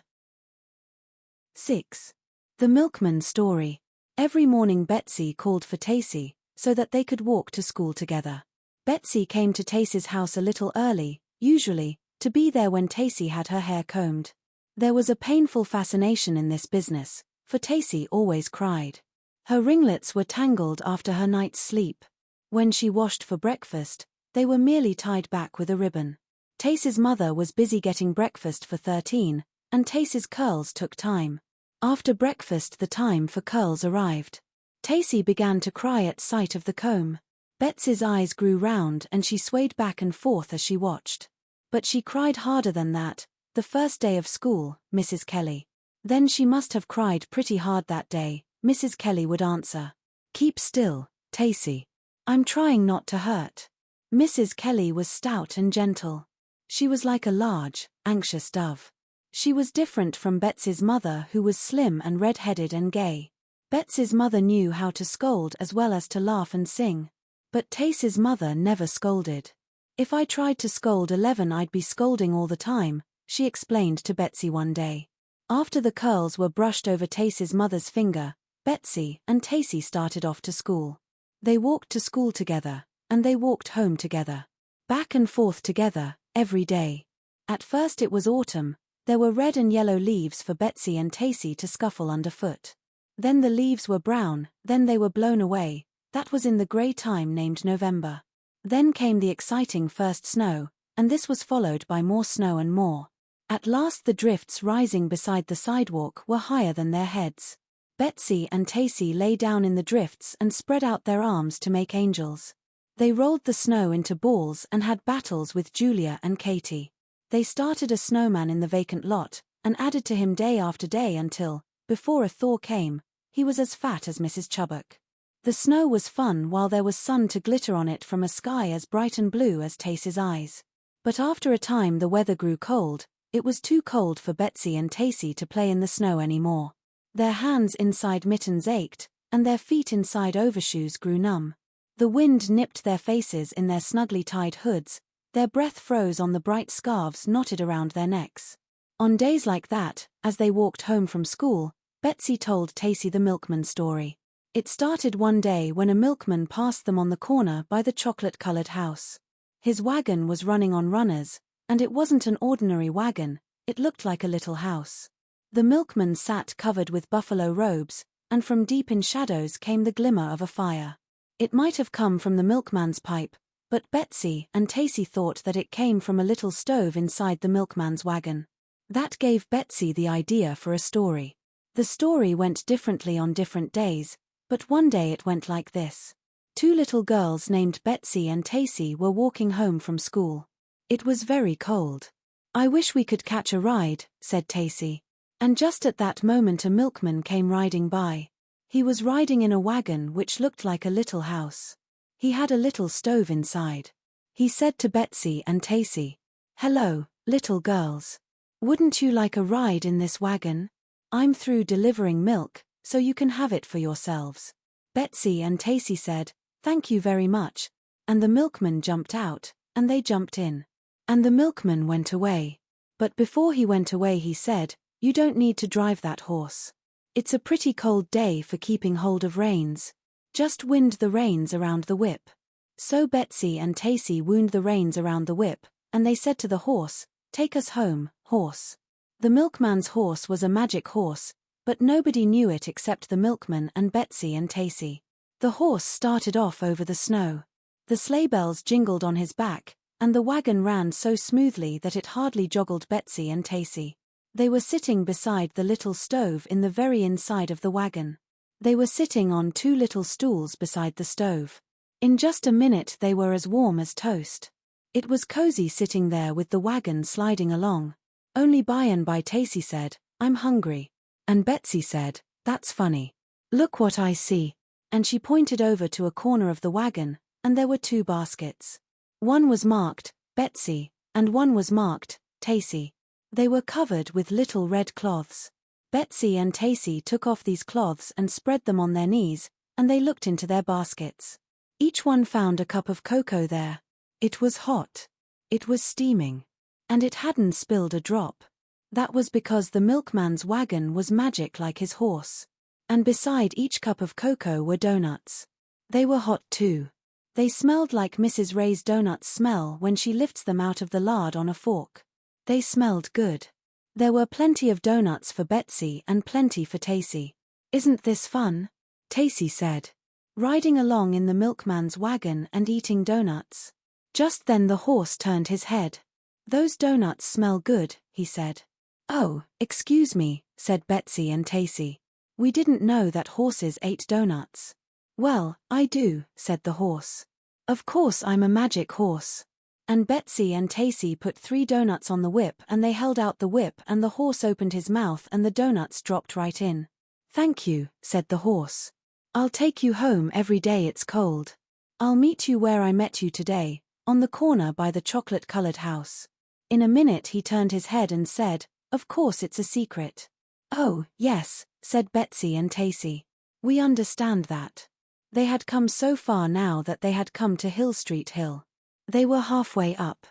[SPEAKER 1] 6. The Milkman Story. Every morning Betsy called for Tacy, so that they could walk to school together. Betsy came to Tacy's house a little early, usually, to be there when Tacy had her hair combed. There was a painful fascination in this business, for Tacy always cried. Her ringlets were tangled after her night's sleep. When she washed for breakfast, they were merely tied back with a ribbon. Tacy's mother was busy getting breakfast for 13, and Tacy's curls took time. After breakfast the time for curls arrived. Tacy began to cry at sight of the comb. Betsy's eyes grew round and she swayed back and forth as she watched. But she cried harder than that, the first day of school, Mrs. Kelly. Then she must have cried pretty hard that day, Mrs. Kelly would answer. Keep still, Tacy. I'm trying not to hurt. Mrs. Kelly was stout and gentle. She was like a large, anxious dove. She was different from Betsy's mother who was slim and red-headed and gay. Betsy's mother knew how to scold as well as to laugh and sing. But Tacy's mother never scolded. If I tried to scold 11 I'd be scolding all the time, she explained to Betsy one day. After the curls were brushed over Tacy's mother's finger, Betsy and Tacy started off to school. They walked to school together, and they walked home together. Back and forth together, every day. At first it was autumn. There were red and yellow leaves for Betsy and Tacy to scuffle underfoot. Then the leaves were brown, then they were blown away. That was in the grey time named November. Then came the exciting first snow, and this was followed by more snow and more. At last the drifts rising beside the sidewalk were higher than their heads. Betsy and Tacy lay down in the drifts and spread out their arms to make angels. They rolled the snow into balls and had battles with Julia and Katie. They started a snowman in the vacant lot, and added to him day after day until, before a thaw came, he was as fat as Mrs. Chubbuck. The snow was fun while there was sun to glitter on it from a sky as bright and blue as Tacy's eyes. But after a time the weather grew cold. It was too cold for Betsy and Tacy to play in the snow anymore. Their hands inside mittens ached, and their feet inside overshoes grew numb. The wind nipped their faces in their snugly tied hoods. Their breath froze on the bright scarves knotted around their necks. On days like that, as they walked home from school, Betsy told Tacy the milkman story. It started one day when a milkman passed them on the corner by the chocolate-colored house. His wagon was running on runners, and it wasn't an ordinary wagon, it looked like a little house. The milkman sat covered with buffalo robes, and from deep in shadows came the glimmer of a fire. It might have come from the milkman's pipe, but Betsy and Tacy thought that it came from a little stove inside the milkman's wagon. That gave Betsy the idea for a story. The story went differently on different days, but one day it went like this. 2 little girls named Betsy and Tacy were walking home from school. It was very cold. I wish we could catch a ride, said Tacy. And just at that moment a milkman came riding by. He was riding in a wagon which looked like a little house. He had a little stove inside. He said to Betsy and Tacy, "Hello, little girls. Wouldn't you like a ride in this wagon? I'm through delivering milk, so you can have it for yourselves." Betsy and Tacy said, "Thank you very much," and the milkman jumped out, and they jumped in. And the milkman went away. But before he went away he said, "You don't need to drive that horse. It's a pretty cold day for keeping hold of reins. Just wind the reins around the whip." So Betsy and Tacy wound the reins around the whip, and they said to the horse, "Take us home, horse." The milkman's horse was a magic horse, but nobody knew it except the milkman and Betsy and Tacy. The horse started off over the snow. The sleigh bells jingled on his back, and the wagon ran so smoothly that it hardly joggled Betsy and Tacy. They were sitting beside the little stove in the very inside of the wagon. They were sitting on two little stools beside the stove. In just a minute they were as warm as toast. It was cozy sitting there with the wagon sliding along. Only by and by Tacy said, "I'm hungry." And Betsy said, "That's funny. Look what I see." And she pointed over to a corner of the wagon, and there were two baskets. One was marked, Betsy, and one was marked, Tacy. They were covered with little red cloths. Betsy and Tacy took off these cloths and spread them on their knees, and they looked into their baskets. Each one found a cup of cocoa there. It was hot. It was steaming. And it hadn't spilled a drop. That was because the milkman's wagon was magic like his horse. And beside each cup of cocoa were donuts. They were hot too. They smelled like Mrs. Ray's donuts smell when she lifts them out of the lard on a fork. They smelled good. There were plenty of donuts for Betsy and plenty for Tacy. "Isn't this fun?" Tacy said. "Riding along in the milkman's wagon and eating donuts." Just then the horse turned his head. "Those donuts smell good," he said. "Oh, excuse me," said Betsy and Tacy. "We didn't know that horses ate donuts." "Well, I do," said the horse. "Of course I'm a magic horse." And Betsy and Tacy put 3 donuts on the whip and they held out the whip and the horse opened his mouth and the donuts dropped right in. "Thank you," said the horse. "I'll take you home every day it's cold. I'll meet you where I met you today, on the corner by the chocolate-colored house." In a minute he turned his head and said, "Of course it's a secret." "Oh, yes," said Betsy and Tacy. "We understand that." They had come so far now that they had come to Hill Street Hill. They were halfway up.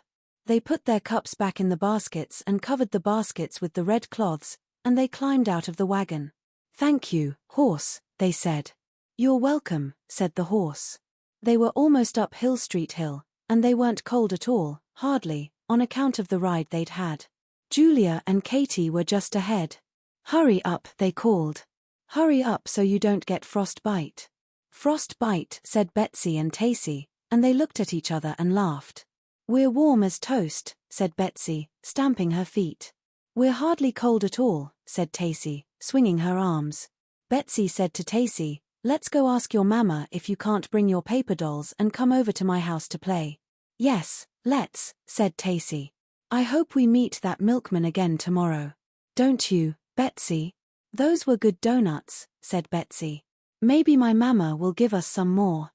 [SPEAKER 1] They put their cups back in the baskets and covered the baskets with the red cloths, and they climbed out of the wagon. "Thank you, horse," they said. "You're welcome," said the horse. They were almost up Hill Street Hill, and they weren't cold at all, hardly, on account of the ride they'd had. Julia and Katie were just ahead. "Hurry up," they called. "Hurry up so you don't get frostbite." "Frostbite," said Betsy and Tacy, and they looked at each other and laughed. "We're warm as toast," said Betsy, stamping her feet. "We're hardly cold at all," said Tacy, swinging her arms. Betsy said to Tacy, "Let's go ask your mama if you can't bring your paper dolls and come over to my house to play." "Yes, let's," said Tacy. "I hope we meet that milkman again tomorrow." "Don't you, Betsy?" "Those were good donuts," said Betsy. "Maybe my mama will give us some more."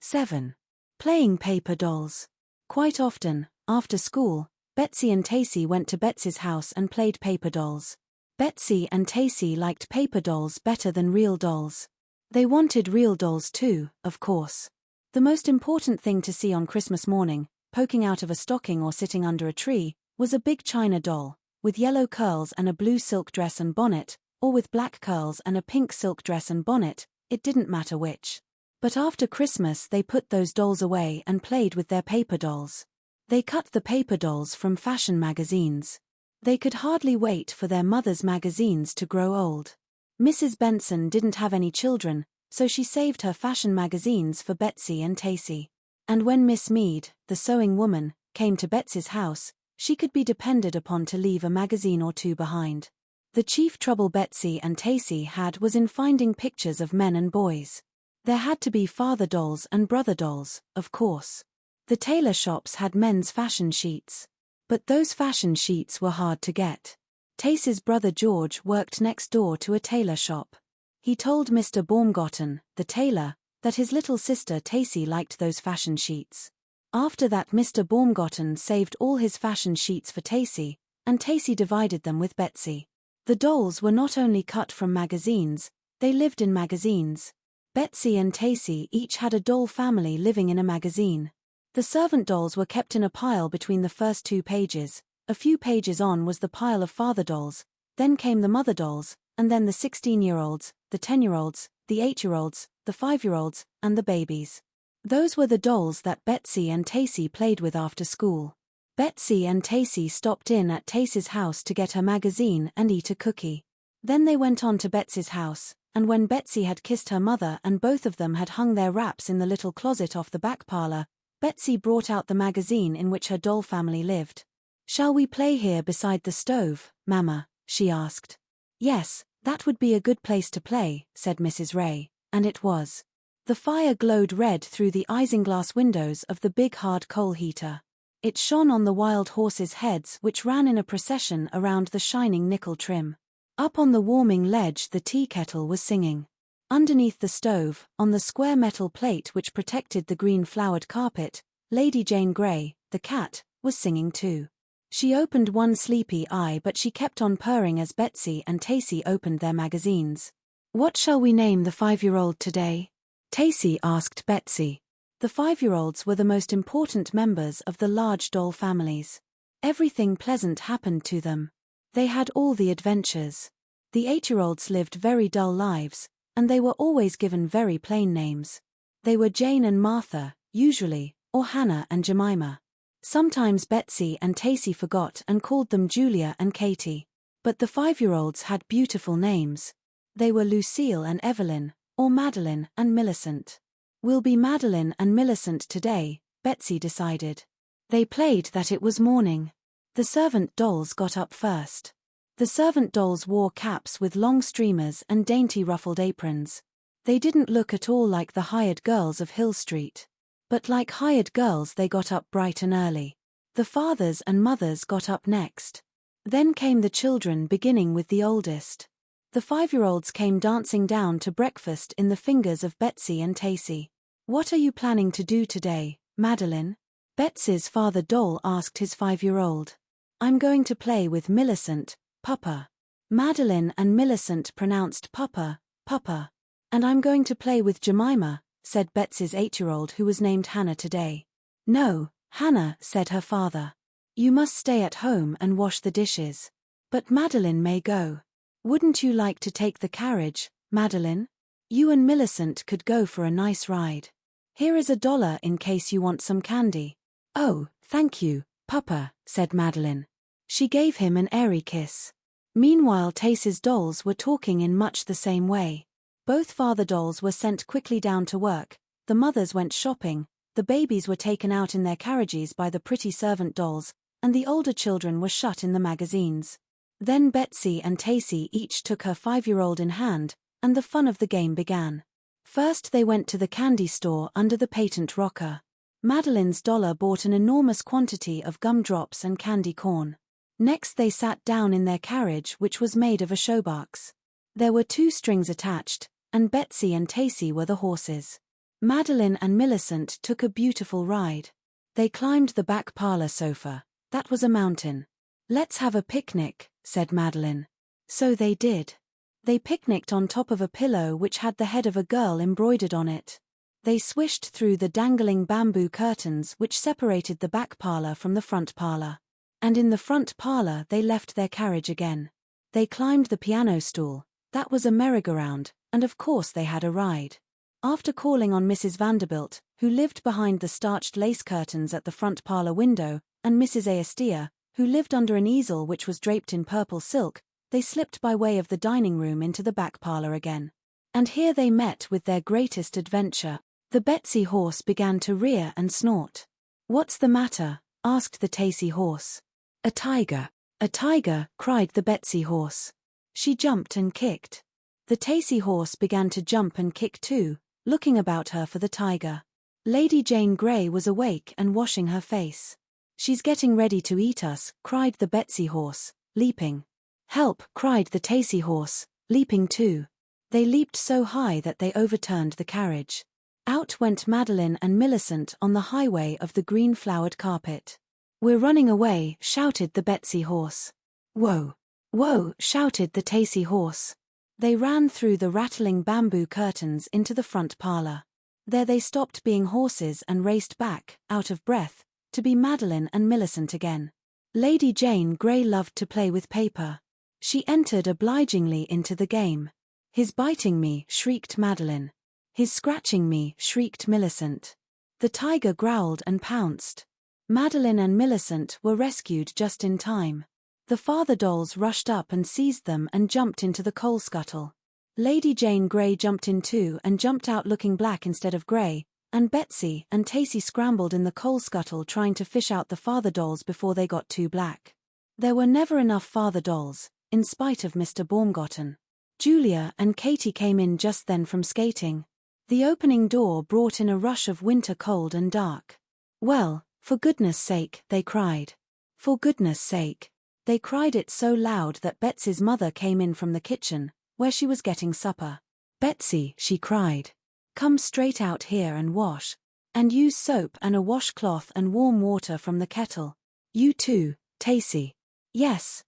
[SPEAKER 1] 7. Playing paper dolls. Quite often, after school, Betsy and Tacy went to Betsy's house and played paper dolls. Betsy and Tacy liked paper dolls better than real dolls. They wanted real dolls too, of course. The most important thing to see on Christmas morning, poking out of a stocking or sitting under a tree, was a big china doll, with yellow curls and a blue silk dress and bonnet, or with black curls and a pink silk dress and bonnet, it didn't matter which. But after Christmas they put those dolls away and played with their paper dolls. They cut the paper dolls from fashion magazines. They could hardly wait for their mother's magazines to grow old. Mrs. Benson didn't have any children, so she saved her fashion magazines for Betsy and Tacy. And when Miss Mead, the sewing woman, came to Betsy's house, she could be depended upon to leave a magazine or two behind. The chief trouble Betsy and Tacy had was in finding pictures of men and boys. There had to be father dolls and brother dolls, of course. The tailor shops had men's fashion sheets. But those fashion sheets were hard to get. Tacy's brother George worked next door to a tailor shop. He told Mr. Baumgarten, the tailor, that his little sister Tacy liked those fashion sheets. After that Mr. Baumgarten saved all his fashion sheets for Tacy, and Tacy divided them with Betsy. The dolls were not only cut from magazines, they lived in magazines. Betsy and Tacy each had a doll family living in a magazine. The servant dolls were kept in a pile between the first 2 pages. A few pages on was the pile of father dolls, then came the mother dolls, and then the 16-year-olds, the 10-year-olds, the 8-year-olds, the 5-year-olds, and the babies. Those were the dolls that Betsy and Tacy played with after school. Betsy and Tacy stopped in at Tacy's house to get her magazine and eat a cookie. Then they went on to Betsy's house, and when Betsy had kissed her mother and both of them had hung their wraps in the little closet off the back parlor, Betsy brought out the magazine in which her doll family lived. "Shall we play here beside the stove, Mama?" she asked. "Yes, that would be a good place to play," said Mrs. Ray, and it was. The fire glowed red through the isinglass windows of the big hard coal heater. It shone on the wild horses' heads which ran in a procession around the shining nickel trim. Up on the warming ledge the tea kettle was singing. Underneath the stove, on the square metal plate which protected the green flowered carpet, Lady Jane Grey, the cat, was singing too. She opened one sleepy eye but she kept on purring as Betsy and Tacy opened their magazines. "What shall we name the 5-year-old today?" Tacy asked Betsy. The 5-year-olds were the most important members of the large doll families. Everything pleasant happened to them. They had all the adventures. The 8-year-olds lived very dull lives, and they were always given very plain names. They were Jane and Martha, usually, or Hannah and Jemima. Sometimes Betsy and Tacy forgot and called them Julia and Katie. But the 5-year-olds had beautiful names. They were Lucille and Evelyn, or Madeline and Millicent. "We'll be Madeline and Millicent today," Betsy decided. They played that it was morning. The servant dolls got up first. The servant dolls wore caps with long streamers and dainty ruffled aprons. They didn't look at all like the hired girls of Hill Street. But like hired girls they got up bright and early. The fathers and mothers got up next. Then came the children beginning with the oldest. The 5-year-olds came dancing down to breakfast in the fingers of Betsy and Tacy. "What are you planning to do today, Madeline?" Betsy's father doll asked his 5-year-old. "I'm going to play with Millicent, Papa." Madeline and Millicent pronounced Papa, Papa. "And I'm going to play with Jemima," said Betsy's 8-year-old who was named Hannah today. "No, Hannah," said her father. "You must stay at home and wash the dishes. But Madeline may go. Wouldn't you like to take the carriage, Madeline? You and Millicent could go for a nice ride. Here is $1 in case you want some candy." "Oh, thank you, Papa," said Madeline. She gave him an airy kiss. Meanwhile Tacy's dolls were talking in much the same way. Both father dolls were sent quickly down to work, the mothers went shopping, the babies were taken out in their carriages by the pretty servant dolls, and the older children were shut in the magazines. Then Betsy and Tacy each took her 5-year-old in hand, and the fun of the game began. First they went to the candy store under the patent rocker. Madeline's dollar bought an enormous quantity of gumdrops and candy corn. Next they sat down in their carriage which was made of a showbox. There were 2 strings attached, and Betsy and Tacy were the horses. Madeline and Millicent took a beautiful ride. They climbed the back parlor sofa. That was a mountain. "Let's have a picnic," said Madeline. So they did. They picnicked on top of a pillow which had the head of a girl embroidered on it. They swished through the dangling bamboo curtains which separated the back parlor from the front parlor. And in the front parlor they left their carriage again. They climbed the piano stool. That was a merry-go-round, and of course they had a ride. After calling on Mrs. Vanderbilt, who lived behind the starched lace curtains at the front parlor window, and Mrs. Aestia, who lived under an easel which was draped in purple silk, they slipped by way of the dining room into the back parlor again. And here they met with their greatest adventure. The Betsy horse began to rear and snort. "What's the matter?" asked the Tacy horse. "A tiger. A tiger," cried the Betsy horse. She jumped and kicked. The Tacy horse began to jump and kick too, looking about her for the tiger. Lady Jane Grey was awake and washing her face. "She's getting ready to eat us," cried the Betsy horse, leaping. "Help!" cried the Tacy horse, leaping too. They leaped so high that they overturned the carriage. Out went Madeline and Millicent on the highway of the green-flowered carpet. "We're running away," shouted the Betsy horse. "Whoa! "Whoa!" shouted the Tacy horse. They ran through the rattling bamboo curtains into the front parlor. There they stopped being horses and raced back, out of breath, to be Madeline and Millicent again. Lady Jane Grey loved to play with paper. She entered obligingly into the game. "He's biting me," shrieked Madeline. "He's scratching me," shrieked Millicent. The tiger growled and pounced. Madeline and Millicent were rescued just in time. The father dolls rushed up and seized them and jumped into the coal scuttle. Lady Jane Grey jumped in too and jumped out looking black instead of grey, and Betsy and Tacy scrambled in the coal scuttle trying to fish out the father dolls before they got too black. There were never enough father dolls, in spite of Mr. Baumgarten. Julia and Katie came in just then from skating. The opening door brought in a rush of winter cold and dark. "Well, for goodness sake," they cried. "For goodness sake." They cried it so loud that Betsy's mother came in from the kitchen, where she was getting supper. "Betsy," she cried, "come straight out here and wash. And use soap and a washcloth and warm water from the kettle. You too, Tacy." "Yes,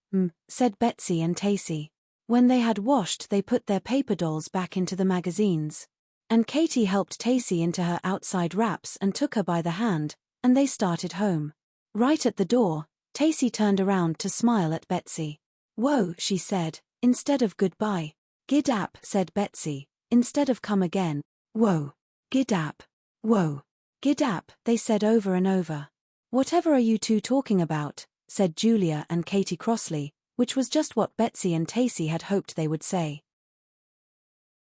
[SPEAKER 1] said Betsy and Tacy. When they had washed, they put their paper dolls back into the magazines. And Katie helped Tacy into her outside wraps and took her by the hand, and they started home. Right at the door, Tacy turned around to smile at Betsy. "Whoa," she said, instead of goodbye. "Gid-ap," said Betsy, instead of come again. "Whoa. Gid-ap. Whoa. Gid-ap," they said over and over. "Whatever are you two talking about?" said Julia and Katie crossly, which was just what Betsy and Tacy had hoped they would say.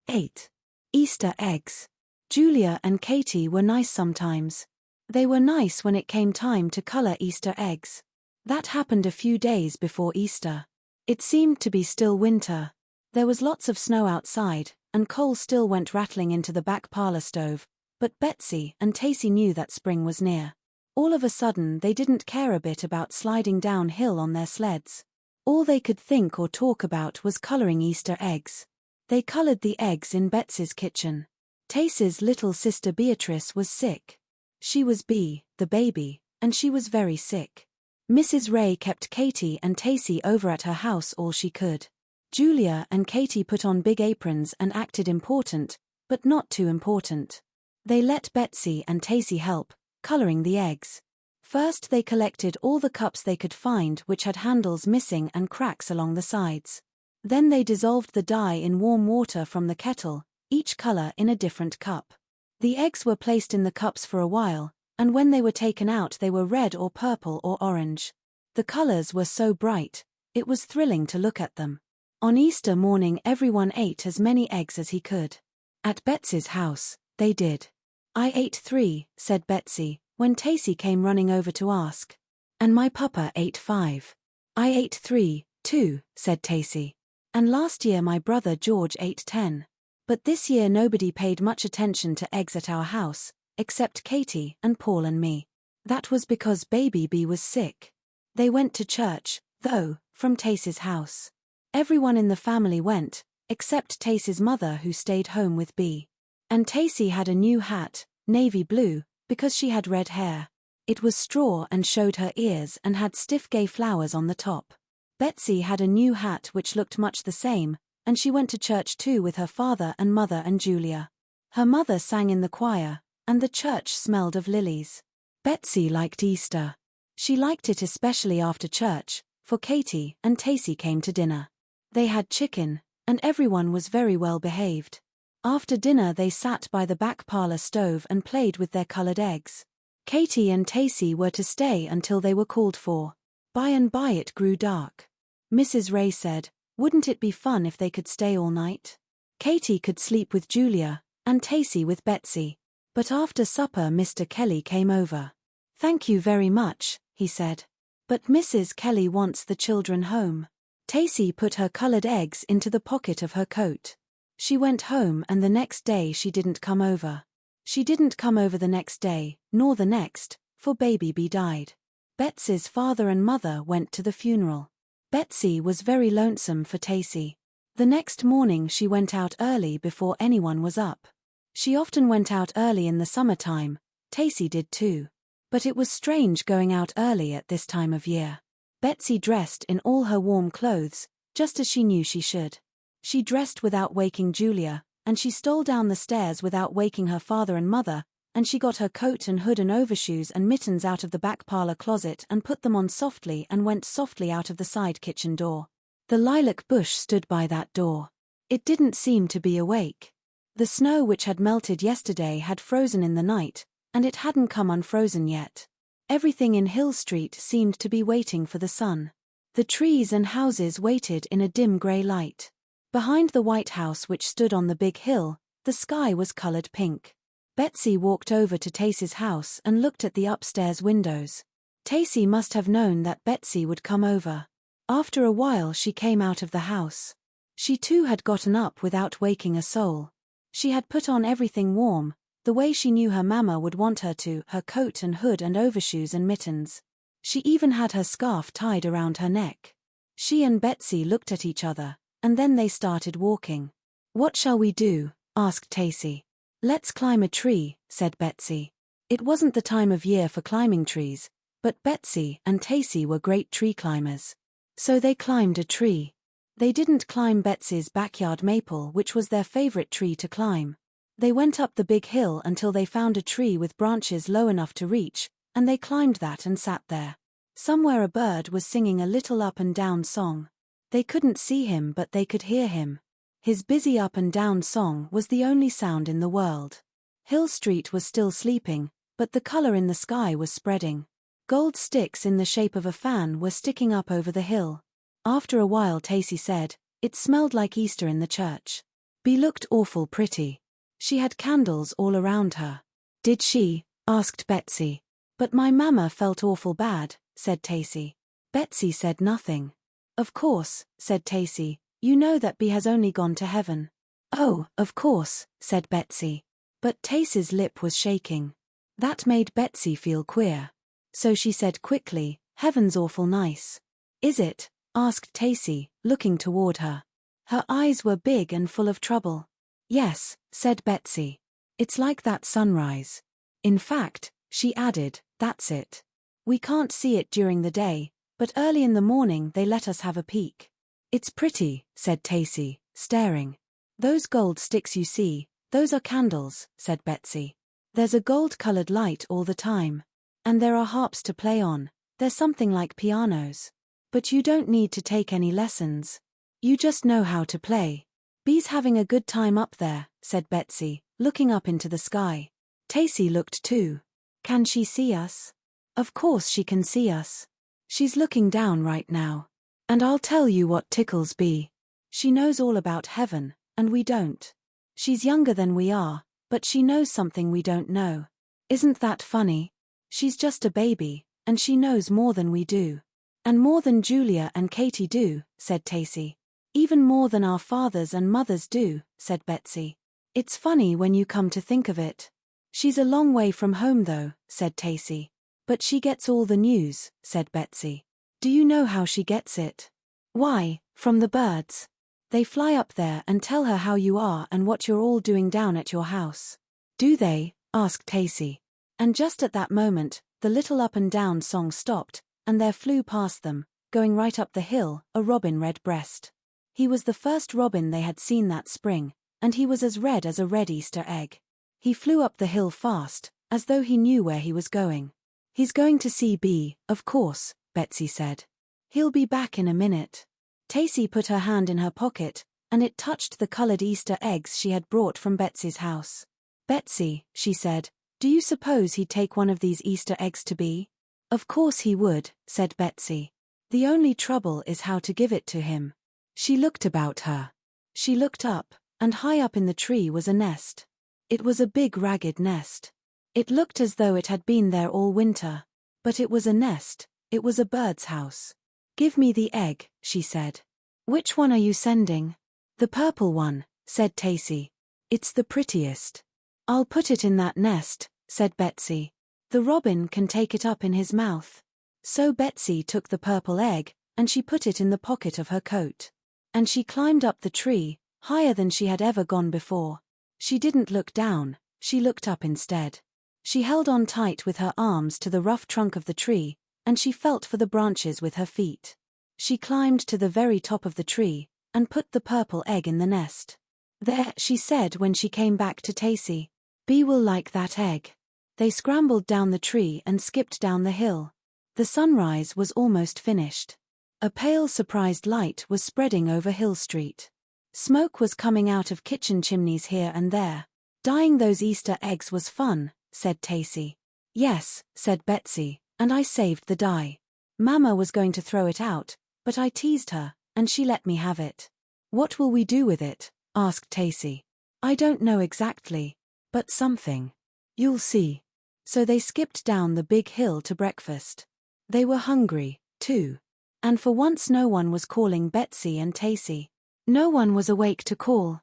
[SPEAKER 1] 8. Easter eggs. Julia and Katie were nice sometimes. They were nice when it came time to color Easter eggs. That happened a few days before Easter. It seemed to be still winter. There was lots of snow outside, and coal still went rattling into the back parlor stove, but Betsy and Tacy knew that spring was near. All of a sudden they didn't care a bit about sliding downhill on their sleds. All they could think or talk about was coloring Easter eggs. They colored the eggs in Betsy's kitchen. Tacy's little sister Beatrice was sick. She was B, the baby, and she was very sick. Mrs. Ray kept Katie and Tacy over at her house all she could. Julia and Katie put on big aprons and acted important, but not too important. They let Betsy and Tacy help, coloring the eggs. First they collected all the cups they could find which had handles missing and cracks along the sides. Then they dissolved the dye in warm water from the kettle, each color in a different cup. The eggs were placed in the cups for a while, and when they were taken out they were red or purple or orange. The colors were so bright, it was thrilling to look at them. On Easter morning everyone ate as many eggs as he could. At Betsy's house, they did. "I ate 3, said Betsy, when Tacy came running over to ask. "And my papa ate 5. "I ate 3, too, said Tacy. "And last year my brother George ate 10. But this year nobody paid much attention to eggs at our house, except Katie and Paul and me. That was because baby B was sick. They went to church, though, from Tacy's house. Everyone in the family went, except Tacy's mother who stayed home with B. And Tacy had a new hat, navy blue, because she had red hair. It was straw and showed her ears and had stiff gay flowers on the top. Betsy had a new hat which looked much the same, and she went to church too with her father and mother and Julia. Her mother sang in the choir, and the church smelled of lilies. Betsy liked Easter. She liked it especially after church, for Katie and Tacy came to dinner. They had chicken, and everyone was very well behaved. After dinner they sat by the back parlor stove and played with their colored eggs. Katie and Tacy were to stay until they were called for. By and by it grew dark. Mrs. Ray said, wouldn't it be fun if they could stay all night? Katie could sleep with Julia, and Tacy with Betsy. But after supper Mr. Kelly came over. Thank you very much, he said. But Mrs. Kelly wants the children home. Tacy put her colored eggs into the pocket of her coat. She went home and the next day she didn't come over. She didn't come over the next day, nor the next, for baby B died. Betsy's father and mother went to the funeral. Betsy was very lonesome for Tacy. The next morning she went out early before anyone was up. She often went out early in the summertime, Tacy did too. But it was strange going out early at this time of year. Betsy dressed in all her warm clothes, just as she knew she should. She dressed without waking Julia, and she stole down the stairs without waking her father and mother, and she got her coat and hood and overshoes and mittens out of the back parlor closet and put them on softly and went softly out of the side kitchen door. The lilac bush stood by that door. It didn't seem to be awake. The snow which had melted yesterday had frozen in the night, and it hadn't come unfrozen yet. Everything in Hill Street seemed to be waiting for the sun. The trees and houses waited in a dim grey light. Behind the White House which stood on the big hill, the sky was colored pink. Betsy walked over to Tacy's house and looked at the upstairs windows. Tacy must have known that Betsy would come over. After a while she came out of the house. She too had gotten up without waking a soul. She had put on everything warm, the way she knew her mamma would want her to, her coat and hood and overshoes and mittens. She even had her scarf tied around her neck. She and Betsy looked at each other, and then they started walking. "What shall we do?" asked Tacy. "Let's climb a tree," said Betsy. It wasn't the time of year for climbing trees, but Betsy and Tacy were great tree climbers. So they climbed a tree. They didn't climb Betsy's backyard maple, which was their favorite tree to climb. They went up the big hill until they found a tree with branches low enough to reach, and they climbed that and sat there. Somewhere a bird was singing a little up and down song. They couldn't see him but they could hear him. His busy up and down song was the only sound in the world. Hill Street was still sleeping, but the color in the sky was spreading. Gold sticks in the shape of a fan were sticking up over the hill. After a while Tacy said, "It smelled like Easter in the church. Bee looked awful pretty. She had candles all around her." "Did she?" asked Betsy. "But my mamma felt awful bad," said Tacy. Betsy said nothing. "Of course," said Tacy, "you know that Bee has only gone to heaven." "Oh, of course," said Betsy. But Tacy's lip was shaking. That made Betsy feel queer. So she said quickly, "Heaven's awful nice." "Is it?" asked Tacy, looking toward her. Her eyes were big and full of trouble. "Yes," said Betsy. "It's like that sunrise. In fact," she added, "that's it. We can't see it during the day, but early in the morning they let us have a peek." "It's pretty," said Tacy, staring. "Those gold sticks you see, those are candles," said Betsy. "There's a gold-colored light all the time. And there are harps to play on, they're something like pianos. But you don't need to take any lessons. You just know how to play." "Bee's having a good time up there," said Betsy, looking up into the sky. Tacy looked too. "Can she see us?" "Of course she can see us. She's looking down right now. And I'll tell you what tickles Bee. She knows all about heaven, and we don't. She's younger than we are, but she knows something we don't know. Isn't that funny? She's just a baby, and she knows more than we do. And more than Julia and Katie do," said Tacy. "Even more than our fathers and mothers do," said Betsy. "It's funny when you come to think of it." "She's a long way from home though," said Tacy. "But she gets all the news," said Betsy. "Do you know how she gets it?" "Why, from the birds. They fly up there and tell her how you are and what you're all doing down at your house." "Do they?" asked Tacy. And just at that moment, the little up and down song stopped, and there flew past them, going right up the hill, a robin redbreast. He was the first robin they had seen that spring, and he was as red as a red Easter egg. He flew up the hill fast, as though he knew where he was going. "He's going to see Bee, of course," Betsy said. "He'll be back in a minute." Tacy put her hand in her pocket, and it touched the colored Easter eggs she had brought from Betsy's house. "Betsy," she said, "do you suppose he'd take one of these Easter eggs to Bee?" "Of course he would," said Betsy. "The only trouble is how to give it to him." She looked about her. She looked up, and high up in the tree was a nest. It was a big ragged nest. It looked as though it had been there all winter. But it was a nest, it was a bird's house. "Give me the egg," she said. "Which one are you sending?" "The purple one," said Tacy. "It's the prettiest." "I'll put it in that nest," said Betsy. "The robin can take it up in his mouth." So Betsy took the purple egg, and she put it in the pocket of her coat. And she climbed up the tree, higher than she had ever gone before. She didn't look down, she looked up instead. She held on tight with her arms to the rough trunk of the tree, and she felt for the branches with her feet. She climbed to the very top of the tree, and put the purple egg in the nest. "There," she said when she came back to Tacy. "Bee will like that egg." They scrambled down the tree and skipped down the hill. The sunrise was almost finished. A pale surprised light was spreading over Hill Street. Smoke was coming out of kitchen chimneys here and there. "Dyeing those Easter eggs was fun," said Tacy. "Yes," said Betsy, "and I saved the dye. Mama was going to throw it out, but I teased her, and she let me have it." "What will we do with it?" asked Tacy. "I don't know exactly. But something. You'll see." So they skipped down the big hill to breakfast. They were hungry, too. And for once no one was calling Betsy and Tacy. No one was awake to call.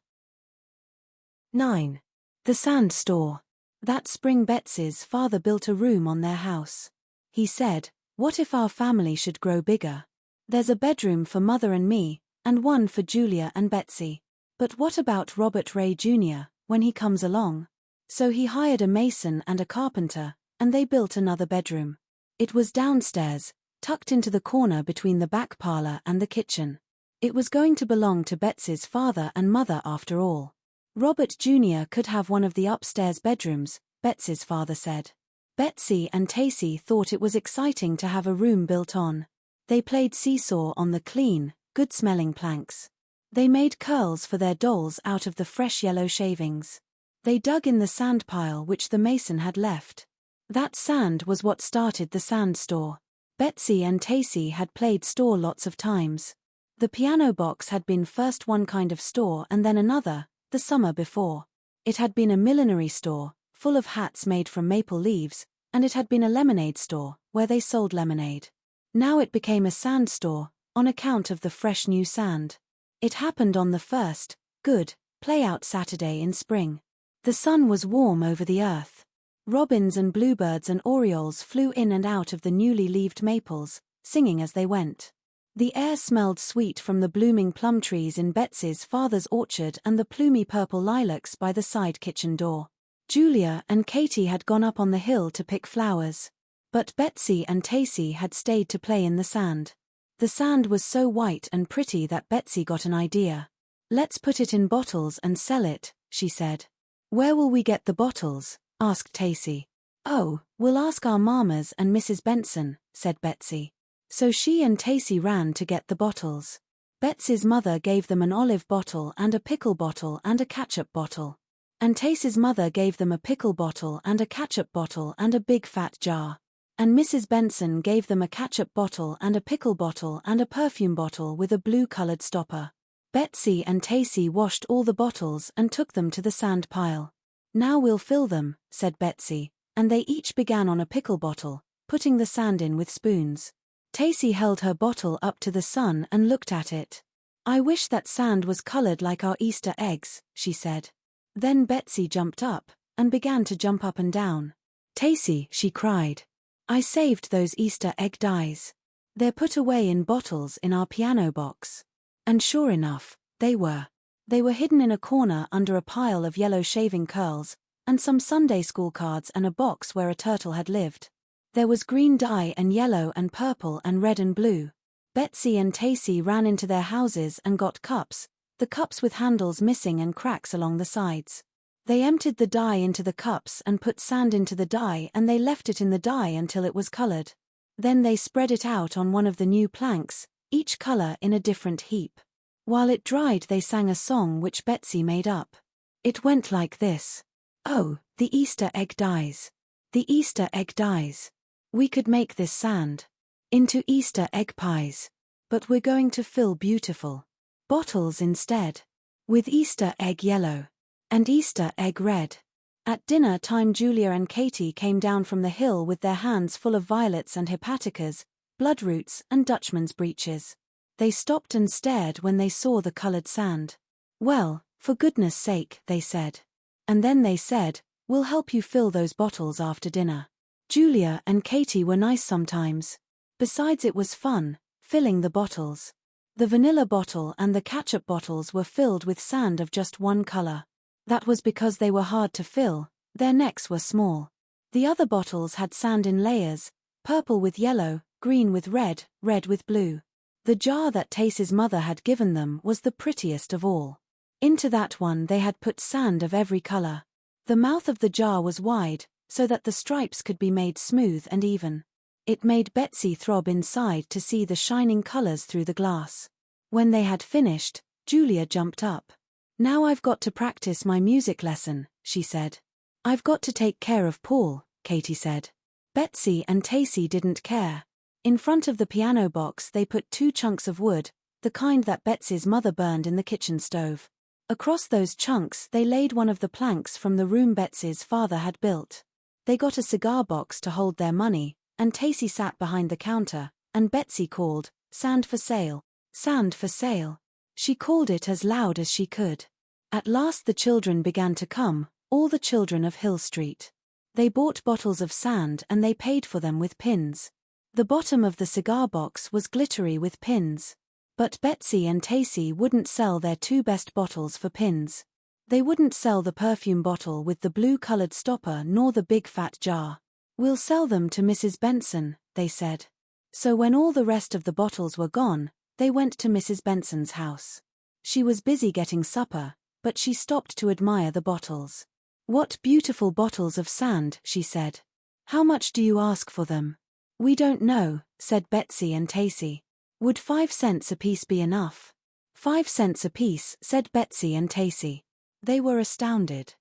[SPEAKER 1] 9. The Sand Store. That spring Betsy's father built a room on their house. He said, "What if our family should grow bigger? There's a bedroom for Mother and me, and one for Julia and Betsy. But what about Robert Ray Jr., when he comes along?" So he hired a mason and a carpenter, and they built another bedroom. It was downstairs, tucked into the corner between the back parlor and the kitchen. It was going to belong to Betsy's father and mother after all. Robert Jr. could have one of the upstairs bedrooms, Betsy's father said. Betsy and Tacy thought it was exciting to have a room built on. They played seesaw on the clean, good-smelling planks. They made curls for their dolls out of the fresh yellow shavings. They dug in the sand pile which the mason had left. That sand was what started the sand store. Betsy and Tacy had played store lots of times. The piano box had been first one kind of store and then another, the summer before. It had been a millinery store, full of hats made from maple leaves, and it had been a lemonade store, where they sold lemonade. Now it became a sand store, on account of the fresh new sand. It happened on the first, good, play-out Saturday in spring. The sun was warm over the earth. Robins and bluebirds and orioles flew in and out of the newly leaved maples, singing as they went. The air smelled sweet from the blooming plum trees in Betsy's father's orchard and the plumy purple lilacs by the side kitchen door. Julia and Katie had gone up on the hill to pick flowers. But Betsy and Tacy had stayed to play in the sand. The sand was so white and pretty that Betsy got an idea. "Let's put it in bottles and sell it," she said. "Where will we get the bottles?" asked Tacy. "Oh, we'll ask our mamas and Mrs. Benson," said Betsy. So she and Tacy ran to get the bottles. Betsy's mother gave them an olive bottle and a pickle bottle and a ketchup bottle. And Tacy's mother gave them a pickle bottle and a ketchup bottle and a big fat jar. And Mrs. Benson gave them a ketchup bottle and a pickle bottle and a perfume bottle with a blue-colored stopper. Betsy and Tacy washed all the bottles and took them to the sand pile. "Now we'll fill them," said Betsy, and they each began on a pickle bottle, putting the sand in with spoons. Tacy held her bottle up to the sun and looked at it. "I wish that sand was colored like our Easter eggs," she said. Then Betsy jumped up, and began to jump up and down. "Tacy," she cried, "I saved those Easter egg dyes. They're put away in bottles in our piano box." And sure enough, they were. They were hidden in a corner under a pile of yellow shaving curls, and some Sunday school cards and a box where a turtle had lived. There was green dye and yellow and purple and red and blue. Betsy and Tacy ran into their houses and got cups, the cups with handles missing and cracks along the sides. They emptied the dye into the cups and put sand into the dye, and they left it in the dye until it was colored. Then they spread it out on one of the new planks, each color in a different heap. While it dried they sang a song which Betsy made up. It went like this. "Oh, the Easter egg dyes. The Easter egg dyes. We could make this sand into Easter egg pies. But we're going to fill beautiful bottles instead, with Easter egg yellow and Easter egg red." At dinner time Julia and Katie came down from the hill with their hands full of violets and hepaticas, bloodroots and Dutchman's breeches. They stopped and stared when they saw the colored sand. "Well, for goodness sake," they said. And then they said, "We'll help you fill those bottles after dinner." Julia and Katie were nice sometimes. Besides, it was fun, filling the bottles. The vanilla bottle and the ketchup bottles were filled with sand of just one color. That was because they were hard to fill, their necks were small. The other bottles had sand in layers, purple with yellow, green with red, red with blue. The jar that Tacy's mother had given them was the prettiest of all. Into that one they had put sand of every color. The mouth of the jar was wide, so that the stripes could be made smooth and even. It made Betsy throb inside to see the shining colors through the glass. When they had finished, Julia jumped up. "Now I've got to practice my music lesson," she said. "I've got to take care of Paul," Katie said. Betsy and Tacy didn't care. In front of the piano box they put 2 chunks of wood, the kind that Betsy's mother burned in the kitchen stove. Across those chunks they laid one of the planks from the room Betsy's father had built. They got a cigar box to hold their money, and Tacy sat behind the counter, and Betsy called, "Sand for sale, sand for sale." She called it as loud as she could. At last the children began to come, all the children of Hill Street. They bought bottles of sand and they paid for them with pins. The bottom of the cigar box was glittery with pins. But Betsy and Tacy wouldn't sell their 2 best bottles for pins. They wouldn't sell the perfume bottle with the blue-colored stopper nor the big fat jar. "We'll sell them to Mrs. Benson," they said. So when all the rest of the bottles were gone, they went to Mrs. Benson's house. She was busy getting supper, but she stopped to admire the bottles. "What beautiful bottles of sand," she said. "How much do you ask for them?" "We don't know," said Betsy and Tacy. "Would 5 cents apiece be enough?" "5 cents apiece," said Betsy and Tacy. They were astounded.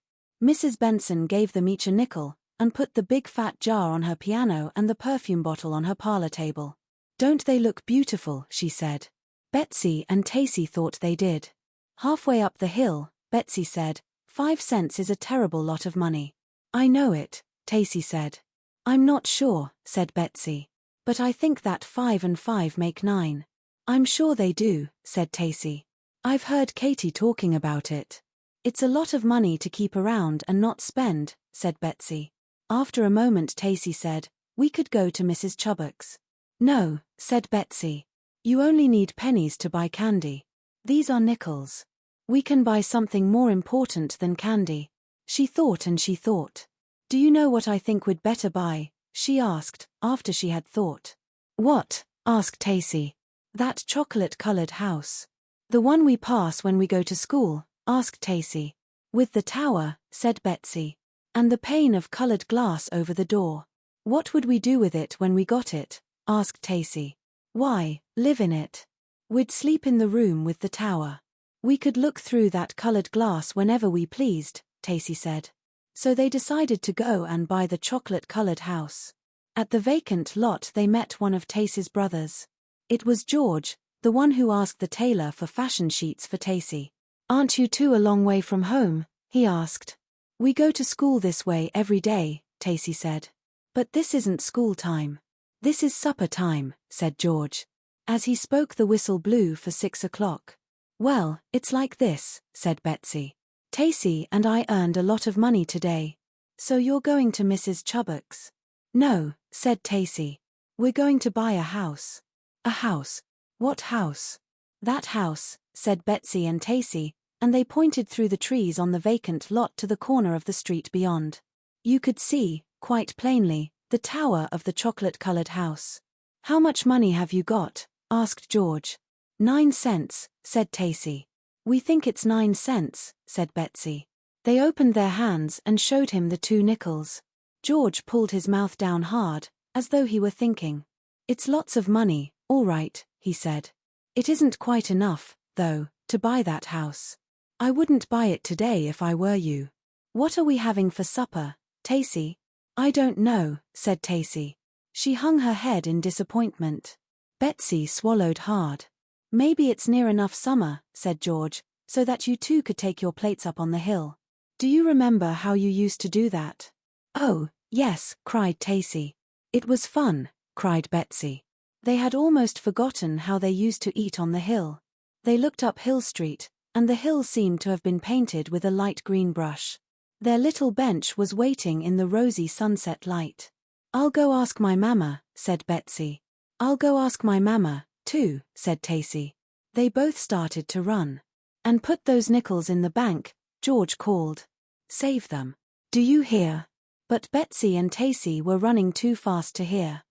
[SPEAKER 1] Mrs. Benson gave them each a nickel, and put the big fat jar on her piano and the perfume bottle on her parlor table. "Don't they look beautiful?" she said. Betsy and Tacy thought they did. Halfway up the hill, Betsy said, "5 cents is a terrible lot of money." "I know it," Tacy said. "I'm not sure," said Betsy. "But I think that 5 and 5 make 9. "I'm sure they do," said Tacy. "I've heard Katie talking about it." "It's a lot of money to keep around and not spend," said Betsy. After a moment Tacy said, "We could go to Mrs. Chubbuck's." "No," said Betsy. "You only need pennies to buy candy. These are nickels. We can buy something more important than candy." She thought and she thought. "Do you know what I think we'd better buy?" she asked, after she had thought. "What?" asked Tacy. "That chocolate-colored house." "The one we pass when we go to school?" asked Tacy. "With the tower," said Betsy. "And the pane of colored glass over the door." "What would we do with it when we got it?" asked Tacy. "Why, live in it. We'd sleep in the room with the tower. We could look through that colored glass whenever we pleased," Tacy said. So they decided to go and buy the chocolate-colored house. At the vacant lot they met one of Tacy's brothers. It was George, the one who asked the tailor for fashion sheets for Tacy. "Aren't you 2 a long way from home?" he asked. "We go to school this way every day," Tacy said. "But this isn't school time. This is supper time," said George. As he spoke the whistle blew for 6 o'clock. "Well, it's like this," said Betsy. "Tacy and I earned a lot of money today. So you're going to Mrs. Chubbuck's?" "No," said Tacy. "We're going to buy a house." "A house? What house?" "That house," said Betsy and Tacy, and they pointed through the trees on the vacant lot to the corner of the street beyond. You could see, quite plainly, the tower of the chocolate-colored house. "How much money have you got?" asked George. 9 cents, said Tacy. "We think it's 9 cents, said Betsy. They opened their hands and showed him the 2 nickels. George pulled his mouth down hard, as though he were thinking. "It's lots of money, all right," he said. "It isn't quite enough, though, to buy that house. I wouldn't buy it today if I were you. What are we having for supper, Tacy?" "I don't know," said Tacy. She hung her head in disappointment. Betsy swallowed hard. "Maybe it's near enough summer," said George, "so that you 2 could take your plates up on the hill. Do you remember how you used to do that?" "Oh, yes," cried Tacy. "It was fun," cried Betsy. They had almost forgotten how they used to eat on the hill. They looked up Hill Street, and the hill seemed to have been painted with a light green brush. Their little bench was waiting in the rosy sunset light. "I'll go ask my mamma," said Betsy. "I'll go ask my mamma, too," said Tacy. They both started to run. "And put those nickels in the bank," George called. "Save them. Do you hear?" But Betsy and Tacy were running too fast to hear.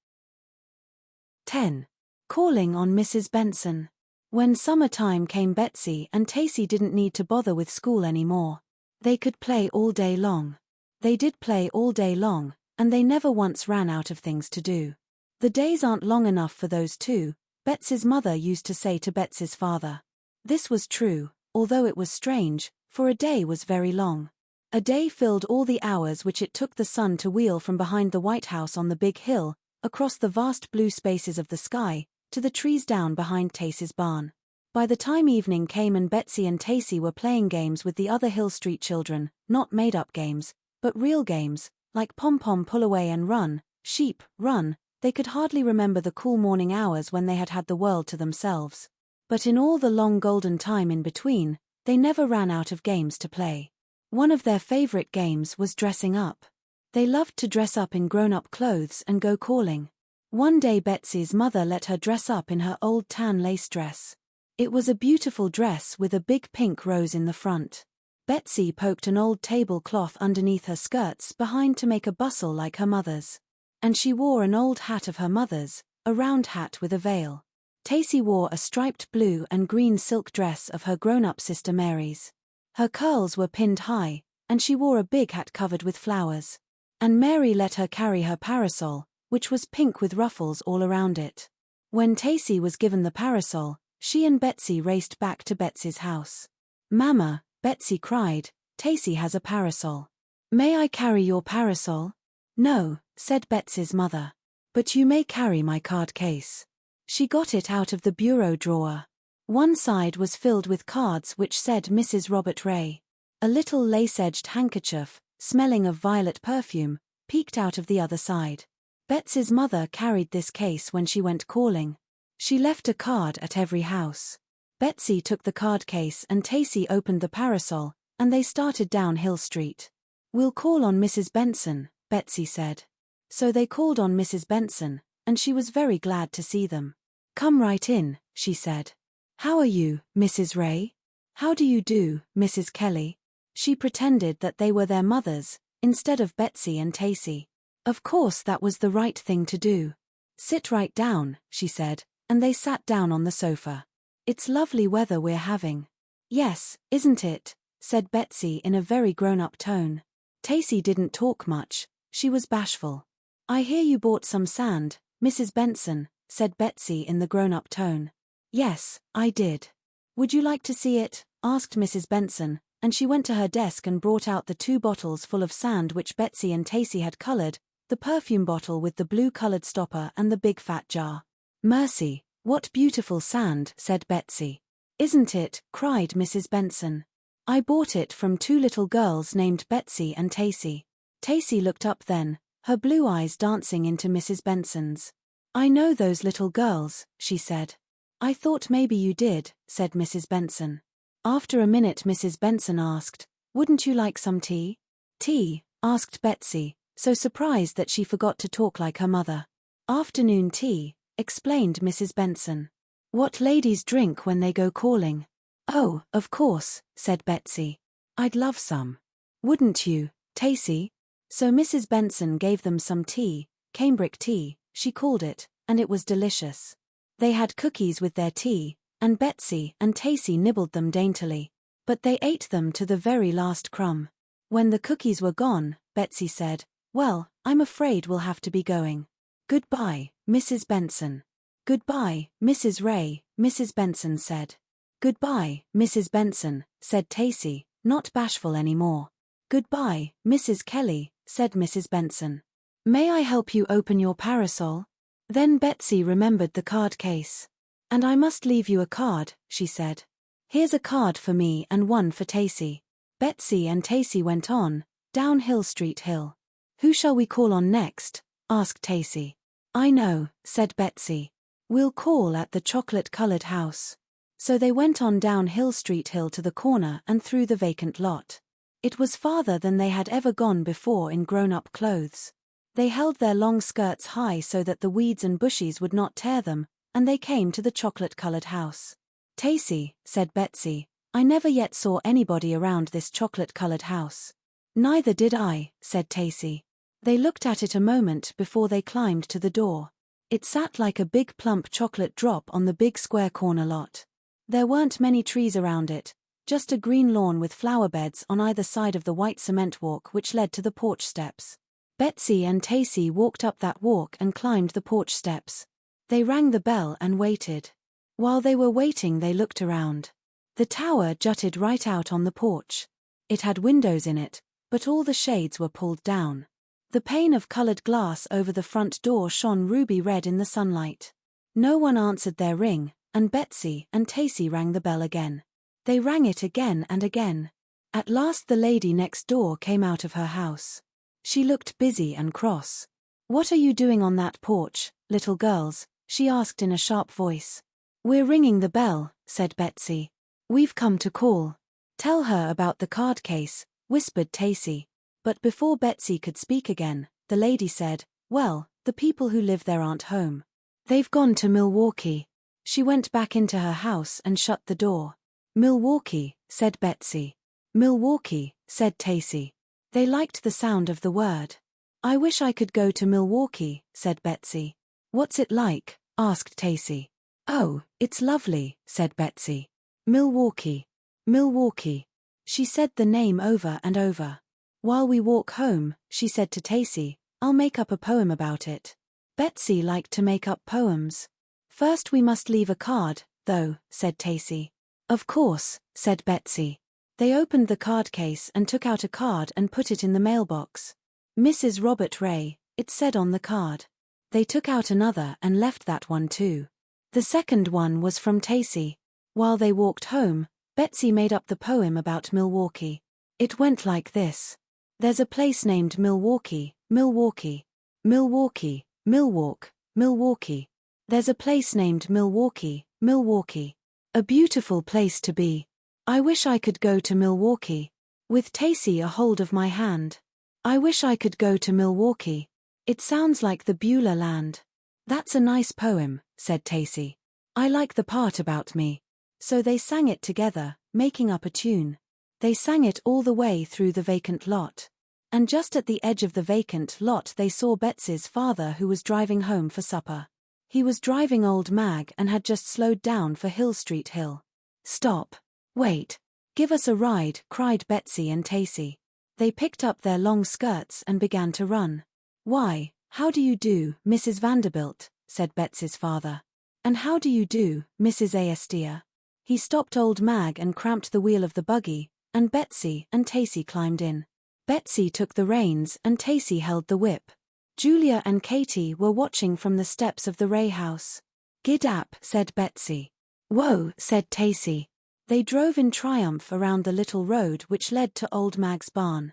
[SPEAKER 1] 10. Calling on Mrs. Benson. When summertime came, Betsy and Tacy didn't need to bother with school anymore. They could play all day long. They did play all day long, and they never once ran out of things to do. The days aren't long enough for those two, Betsy's mother used to say to Betsy's father. This was true, although it was strange, for a day was very long. A day filled all the hours which it took the sun to wheel from behind the White House on the big hill, across the vast blue spaces of the sky, to the trees down behind Tacy's barn. By the time evening came and Betsy and Tacy were playing games with the other Hill Street children, not made-up games, but real games, like pom-pom pull away and run, sheep, run, they could hardly remember the cool morning hours when they had had the world to themselves. But in all the long golden time in between, they never ran out of games to play. One of their favorite games was dressing up. They loved to dress up in grown-up clothes and go calling. One day Betsy's mother let her dress up in her old tan lace dress. It was a beautiful dress with a big pink rose in the front. Betsy poked an old tablecloth underneath her skirts behind to make a bustle like her mother's. And she wore an old hat of her mother's, a round hat with a veil. Tacy wore a striped blue and green silk dress of her grown-up sister Mary's. Her curls were pinned high, and she wore a big hat covered with flowers. And Mary let her carry her parasol, which was pink with ruffles all around it. When Tacy was given the parasol, she and Betsy raced back to Betsy's house. "Mama," Betsy cried, "Tacy has a parasol. May I carry your parasol?" "No," said Betsy's mother. "But you may carry my card case." She got it out of the bureau drawer. One side was filled with cards which said Mrs. Robert Ray. A little lace-edged handkerchief, smelling of violet perfume, peeked out of the other side. Betsy's mother carried this case when she went calling. She left a card at every house. Betsy took the card case and Tacy opened the parasol, and they started down Hill Street. "We'll call on Mrs. Benson," Betsy said. So they called on Mrs. Benson, and she was very glad to see them. "Come right in," she said. "How are you, Mrs. Ray?" "How do you do, Mrs. Kelly?" She pretended that they were their mothers, instead of Betsy and Tacy. Of course that was the right thing to do. "Sit right down," she said, and they sat down on the sofa. "It's lovely weather we're having." "Yes, isn't it?" said Betsy in a very grown-up tone. Tacy didn't talk much. She was bashful. "I hear you bought some sand, Mrs. Benson," said Betsy in the grown-up tone. "Yes, I did." "Would you like to see it?" asked Mrs. Benson, and she went to her desk and brought out the 2 bottles full of sand which Betsy and Tacy had colored, the perfume bottle with the blue-colored stopper and the big fat jar. "Mercy, what beautiful sand," said Betsy. "Isn't it?" cried Mrs. Benson. "I bought it from 2 little girls named Betsy and Tacy." Tacy looked up then, her blue eyes dancing into Mrs. Benson's. "I know those little girls," she said. "I thought maybe you did," said Mrs. Benson. After a minute Mrs. Benson asked, "Wouldn't you like some tea?" "Tea?" asked Betsy, so surprised that she forgot to talk like her mother. "Afternoon tea," explained Mrs. Benson. "What ladies drink when they go calling." "Oh, of course," said Betsy. "I'd love some." "Wouldn't you, Tacy?" So Mrs. Benson gave them some tea, cambric tea, she called it, and it was delicious. They had cookies with their tea, and Betsy and Tacy nibbled them daintily. But they ate them to the very last crumb. When the cookies were gone, Betsy said, "Well, I'm afraid we'll have to be going. Goodbye, Mrs. Benson." "Goodbye, Mrs. Ray," Mrs. Benson said. "Goodbye, Mrs. Benson," said Tacy, not bashful anymore. "Goodbye, Mrs. Kelly," said Mrs. Benson. "May I help you open your parasol?" Then Betsy remembered the card case. "And I must leave you a card," she said. "Here's a card for me and one for Tacy." Betsy and Tacy went on, down Hill Street Hill. "Who shall we call on next?" asked Tacy. "I know," said Betsy. "We'll call at the chocolate-colored house." So they went on down Hill Street Hill to the corner and through the vacant lot. It was farther than they had ever gone before in grown-up clothes. They held their long skirts high so that the weeds and bushes would not tear them, and they came to the chocolate-colored house. "Tacy," said Betsy, "I never yet saw anybody around this chocolate-colored house." "Neither did I," said Tacy. They looked at it a moment before they climbed to the door. It sat like a big plump chocolate drop on the big square corner lot. There weren't many trees around it, just a green lawn with flower beds on either side of the white cement walk which led to the porch steps. Betsy and Tacy walked up that walk and climbed the porch steps. They rang the bell and waited. While they were waiting, they looked around. The tower jutted right out on the porch. It had windows in it, but all the shades were pulled down. The pane of colored glass over the front door shone ruby red in the sunlight. No one answered their ring, and Betsy and Tacy rang the bell again. They rang it again and again. At last the lady next door came out of her house. She looked busy and cross. "What are you doing on that porch, little girls?" she asked in a sharp voice. "We're ringing the bell," said Betsy. "We've come to call." "Tell her about the card case," whispered Tacy. But before Betsy could speak again, the lady said, "Well, the people who live there aren't home. They've gone to Milwaukee." She went back into her house and shut the door. "Milwaukee," said Betsy. "Milwaukee," said Tacy. They liked the sound of the word. "I wish I could go to Milwaukee," said Betsy. "What's it like?" asked Tacy. "Oh, it's lovely," said Betsy. "Milwaukee. Milwaukee." She said the name over and over. "While we walk home," she said to Tacy, "I'll make up a poem about it." Betsy liked to make up poems. "First we must leave a card, though," said Tacy. "Of course," said Betsy. They opened the card case and took out a card and put it in the mailbox. "Mrs. Robert Ray," it said on the card. They took out another and left that one too. The second one was from Tacy. While they walked home, Betsy made up the poem about Milwaukee. It went like this. "There's a place named Milwaukee, Milwaukee. Milwaukee, Milwaukee, Milwaukee. There's a place named Milwaukee, Milwaukee. A beautiful place to be. I wish I could go to Milwaukee. With Tacy a hold of my hand. I wish I could go to Milwaukee. It sounds like the Beulah land." "That's a nice poem," said Tacy. "I like the part about me." So they sang it together, making up a tune. They sang it all the way through the vacant lot. And just at the edge of the vacant lot they saw Betsy's father, who was driving home for supper. He was driving Old Mag and had just slowed down for Hill Street Hill. "Stop. Wait. Give us a ride," cried Betsy and Tacy. They picked up their long skirts and began to run. "Why, how do you do, Mrs. Vanderbilt?" said Betsy's father. "And how do you do, Mrs. Astia?" He stopped Old Mag and cramped the wheel of the buggy, and Betsy and Tacy climbed in. Betsy took the reins and Tacy held the whip. Julia and Katie were watching from the steps of the Ray house. "Gid-ap," said Betsy. "Whoa," said Tacy. They drove in triumph around the little road which led to Old Mag's barn.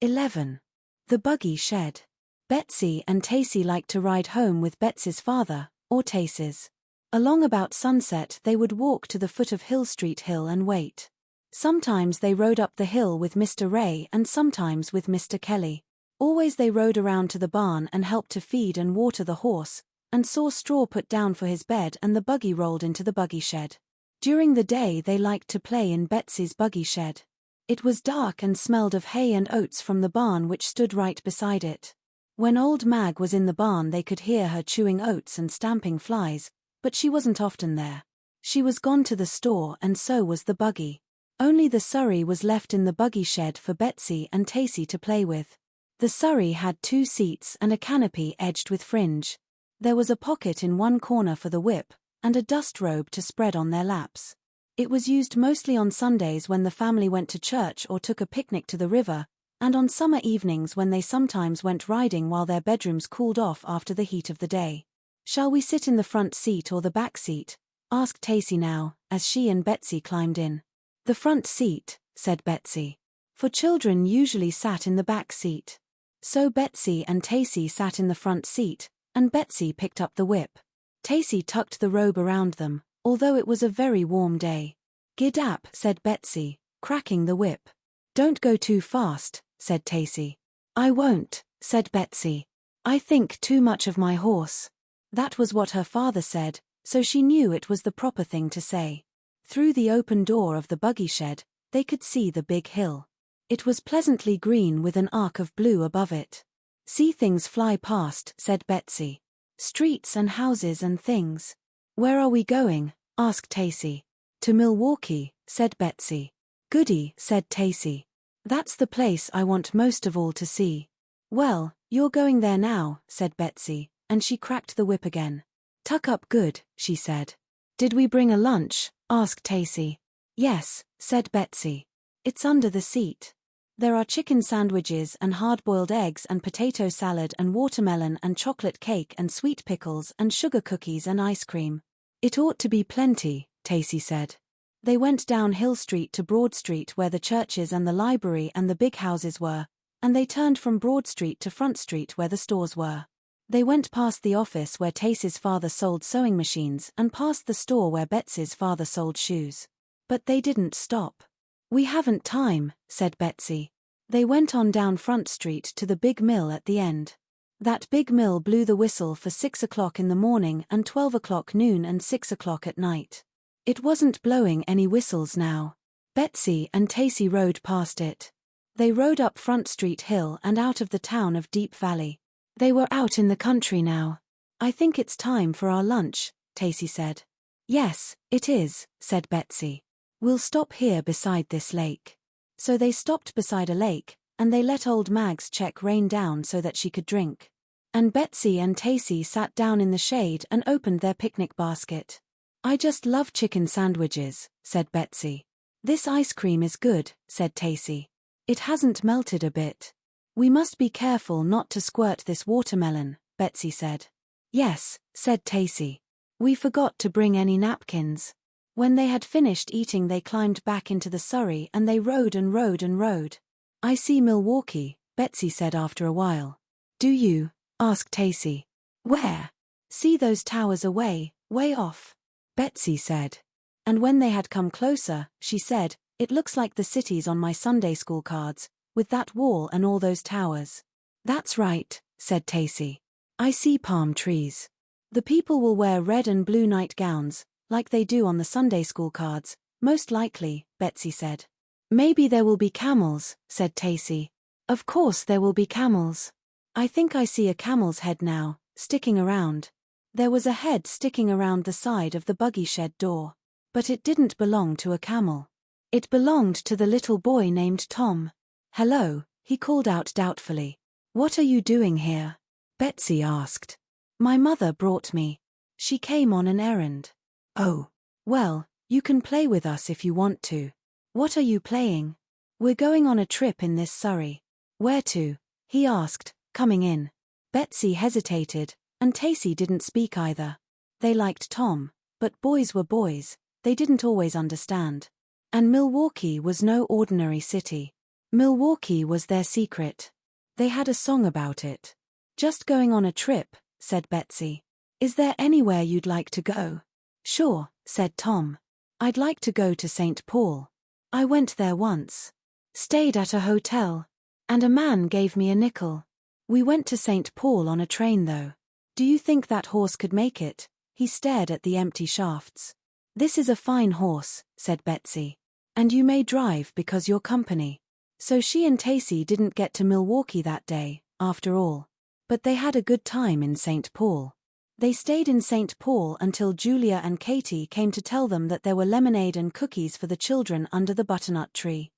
[SPEAKER 1] 11. The Buggy Shed. Betsy and Tacy liked to ride home with Betsy's father, or Tacy's. Along about sunset they would walk to the foot of Hill Street Hill and wait. Sometimes they rode up the hill with Mr. Ray and sometimes with Mr. Kelly. Always they rode around to the barn and helped to feed and water the horse, and saw straw put down for his bed and the buggy rolled into the buggy shed. During the day they liked to play in Betsy's buggy shed. It was dark and smelled of hay and oats from the barn which stood right beside it. When Old Mag was in the barn they could hear her chewing oats and stamping flies, but she wasn't often there. She was gone to the store and so was the buggy. Only the surrey was left in the buggy shed for Betsy and Tacy to play with. The surrey had 2 seats and a canopy edged with fringe. There was a pocket in one corner for the whip, and a dust robe to spread on their laps. It was used mostly on Sundays when the family went to church or took a picnic to the river, and on summer evenings when they sometimes went riding while their bedrooms cooled off after the heat of the day. "Shall we sit in the front seat or the back seat?" asked Tacy now, as she and Betsy climbed in. "The front seat," said Betsy. For children usually sat in the back seat. So Betsy and Tacy sat in the front seat, and Betsy picked up the whip. Tacy tucked the robe around them, although it was a very warm day. "Gid-ap," said Betsy, cracking the whip. "Don't go too fast," said Tacy. "I won't," said Betsy. "I think too much of my horse." That was what her father said, so she knew it was the proper thing to say. Through the open door of the buggy shed, they could see the big hill. It was pleasantly green with an arc of blue above it. "See things fly past," said Betsy. Streets and houses and things. Where are we going? Asked Tacy. To Milwaukee, said Betsy. Goody, said Tacy. That's the place I want most of all to see. Well, you're going there now, said Betsy, and she cracked the whip again. Tuck up good, she said. Did we bring a lunch? Asked Tacy. Yes, said Betsy. It's under the seat. There are chicken sandwiches and hard-boiled eggs and potato salad and watermelon and chocolate cake and sweet pickles and sugar cookies and ice cream. It ought to be plenty, Tacy said. They went down Hill Street to Broad Street where the churches and the library and the big houses were, and they turned from Broad Street to Front Street where the stores were. They went past the office where Tacy's father sold sewing machines and past the store where Betsy's father sold shoes. But they didn't stop. We haven't time, said Betsy. They went on down Front Street to the big mill at the end. That big mill blew the whistle for 6 o'clock in the morning and 12 o'clock noon and 6 o'clock at night. It wasn't blowing any whistles now. Betsy and Tacy rode past it. They rode up Front Street Hill and out of the town of Deep Valley. They were out in the country now. I think it's time for our lunch, Tacy said. Yes, it is, said Betsy. We'll stop here beside this lake. So they stopped beside a lake, and they let old Mag's check rain down so that she could drink. And Betsy and Tacy sat down in the shade and opened their picnic basket. I just love chicken sandwiches, said Betsy. This ice cream is good, said Tacy. It hasn't melted a bit. We must be careful not to squirt this watermelon, Betsy said. Yes, said Tacy. We forgot to bring any napkins. When they had finished eating they climbed back into the surrey and they rode and rode and rode. I see Milwaukee, Betsy said after a while. Do you? Asked Tacy. Where? See those towers away, way off. Betsy said. And when they had come closer, she said, it looks like the cities on my Sunday school cards, with that wall and all those towers. That's right, said Tacy. I see palm trees. The people will wear red and blue nightgowns, like they do on the Sunday school cards, most likely, Betsy said. Maybe there will be camels, said Tacy. Of course there will be camels. I think I see a camel's head now, sticking around. There was a head sticking around the side of the buggy shed door. But it didn't belong to a camel. It belonged to the little boy named Tom. Hello, he called out doubtfully. What are you doing here? Betsy asked. My mother brought me. She came on an errand. Oh. Well, you can play with us if you want to. What are you playing? We're going on a trip in this surrey. Where to? He asked, coming in. Betsy hesitated, and Tacy didn't speak either. They liked Tom, but boys were boys, they didn't always understand. And Milwaukee was no ordinary city. Milwaukee was their secret. They had a song about it. Just going on a trip, said Betsy. Is there anywhere you'd like to go? Sure, said Tom. I'd like to go to St. Paul. I went there once. Stayed at a hotel. And a man gave me a nickel. We went to St. Paul on a train though. Do you think that horse could make it? He stared at the empty shafts. This is a fine horse, said Betsy. And you may drive because you're company. So she and Tacy didn't get to Milwaukee that day, after all. But they had a good time in St. Paul. They stayed in St. Paul until Julia and Katie came to tell them that there were lemonade and cookies for the children under the butternut tree.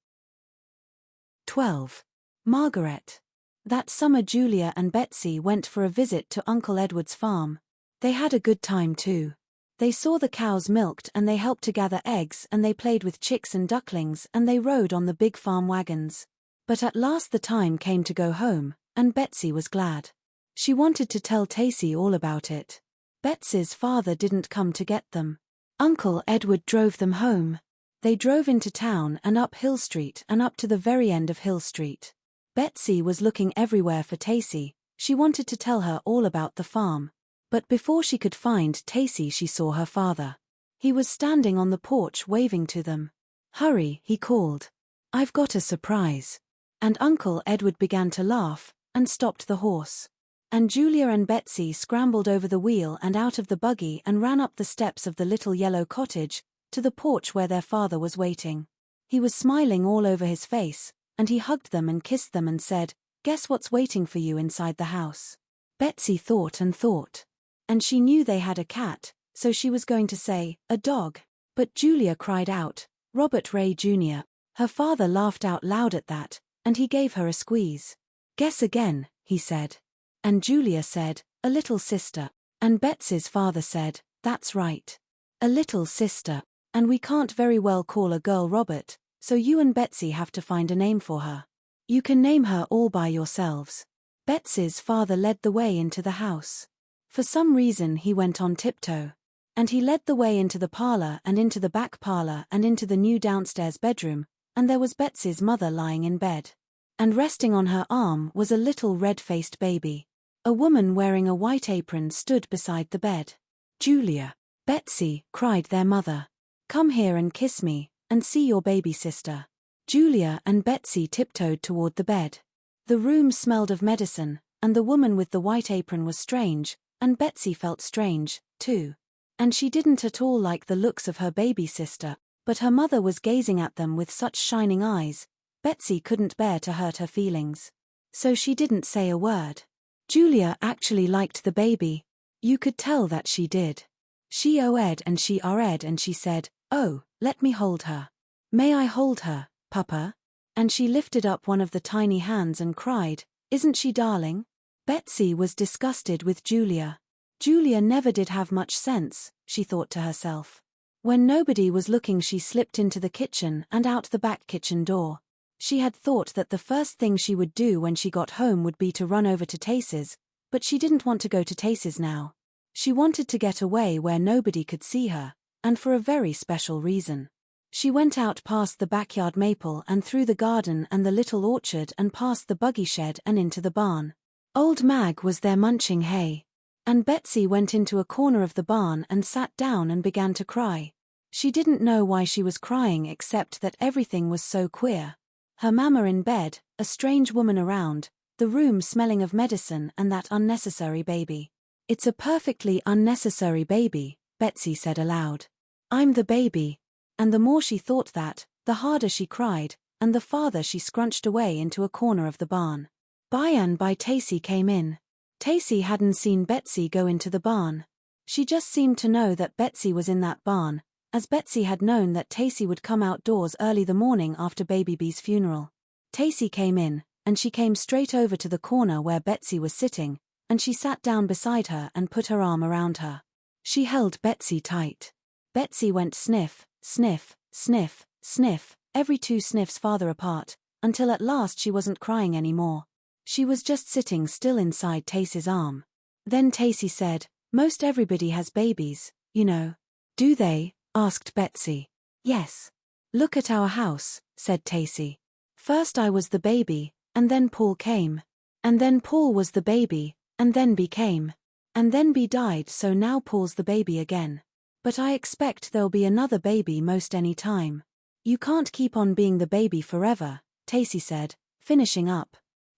[SPEAKER 1] 12. Margaret. That summer Julia and Betsy went for a visit to Uncle Edward's farm. They had a good time too. They saw the cows milked and they helped to gather eggs and they played with chicks and ducklings and they rode on the big farm wagons. But at last the time came to go home, and Betsy was glad. She wanted to tell Tacy all about it. Betsy's father didn't come to get them. Uncle Edward drove them home. They drove into town and up Hill Street and up to the very end of Hill Street. Betsy was looking everywhere for Tacy. She wanted to tell her all about the farm. But before she could find Tacy she saw her father. He was standing on the porch waving to them. Hurry, he called. I've got a surprise. And Uncle Edward began to laugh, and stopped the horse. And Julia and Betsy scrambled over the wheel and out of the buggy and ran up the steps of the little yellow cottage, to the porch where their father was waiting. He was smiling all over his face, and he hugged them and kissed them and said, "Guess what's waiting for you inside the house?" Betsy thought and thought. And she knew they had a cat, so she was going to say, a dog. But Julia cried out, Robert Ray Jr. Her father laughed out loud at that, and he gave her a squeeze. Guess again, he said. And Julia said, a little sister. And Betsy's father said, that's right. A little sister. And we can't very well call a girl Robert, so you and Betsy have to find a name for her. You can name her all by yourselves. Betsy's father led the way into the house. For some reason he went on tiptoe. And he led the way into the parlor and into the back parlor and into the new downstairs bedroom, and there was Betsy's mother lying in bed. And resting on her arm was a little red-faced baby. A woman wearing a white apron stood beside the bed. Julia, Betsy, cried their mother. Come here and kiss me, and see your baby sister. Julia and Betsy tiptoed toward the bed. The room smelled of medicine, and the woman with the white apron was strange, and Betsy felt strange, too. And she didn't at all like the looks of her baby sister, but her mother was gazing at them with such shining eyes, Betsy couldn't bear to hurt her feelings. So she didn't say a word. Julia actually liked the baby. You could tell that she did. She oh-ed and she ah-ed and she said, oh, let me hold her. May I hold her, Papa? And she lifted up one of the tiny hands and cried, isn't she darling? Betsy was disgusted with Julia. Julia never did have much sense, she thought to herself. When nobody was looking she slipped into the kitchen and out the back kitchen door. She had thought that the first thing she would do when she got home would be to run over to Tacy's, but she didn't want to go to Tacy's now. She wanted to get away where nobody could see her, and for a very special reason. She went out past the backyard maple and through the garden and the little orchard and past the buggy shed and into the barn. Old Mag was there munching hay. And Betsy went into a corner of the barn and sat down and began to cry. She didn't know why she was crying except that everything was so queer. Her mamma in bed, a strange woman around, the room smelling of medicine and that unnecessary baby. It's a perfectly unnecessary baby, Betsy said aloud. I'm the baby. And the more she thought that, the harder she cried, and the farther she scrunched away into a corner of the barn. By and by Tacy came in. Tacy hadn't seen Betsy go into the barn. She just seemed to know that Betsy was in that barn, as Betsy had known that Tacy would come outdoors early the morning after Baby B's funeral. Tacy came in, and she came straight over to the corner where Betsy was sitting, and she sat down beside her and put her arm around her. She held Betsy tight. Betsy went sniff, sniff, sniff, sniff, every 2 sniffs farther apart, until at last she wasn't crying anymore. She was just sitting still inside Tacy's arm. Then Tacy said, most everybody has babies, you know. Do they? Asked Betsy. Yes. Look at our house, said Tacy. First I was the baby, and then Paul came. And then Paul was the baby, and then B came. And then B died, so now Paul's the baby again. But I expect there'll be another baby most any time. You can't keep on being the baby forever, Tacy said, finishing up.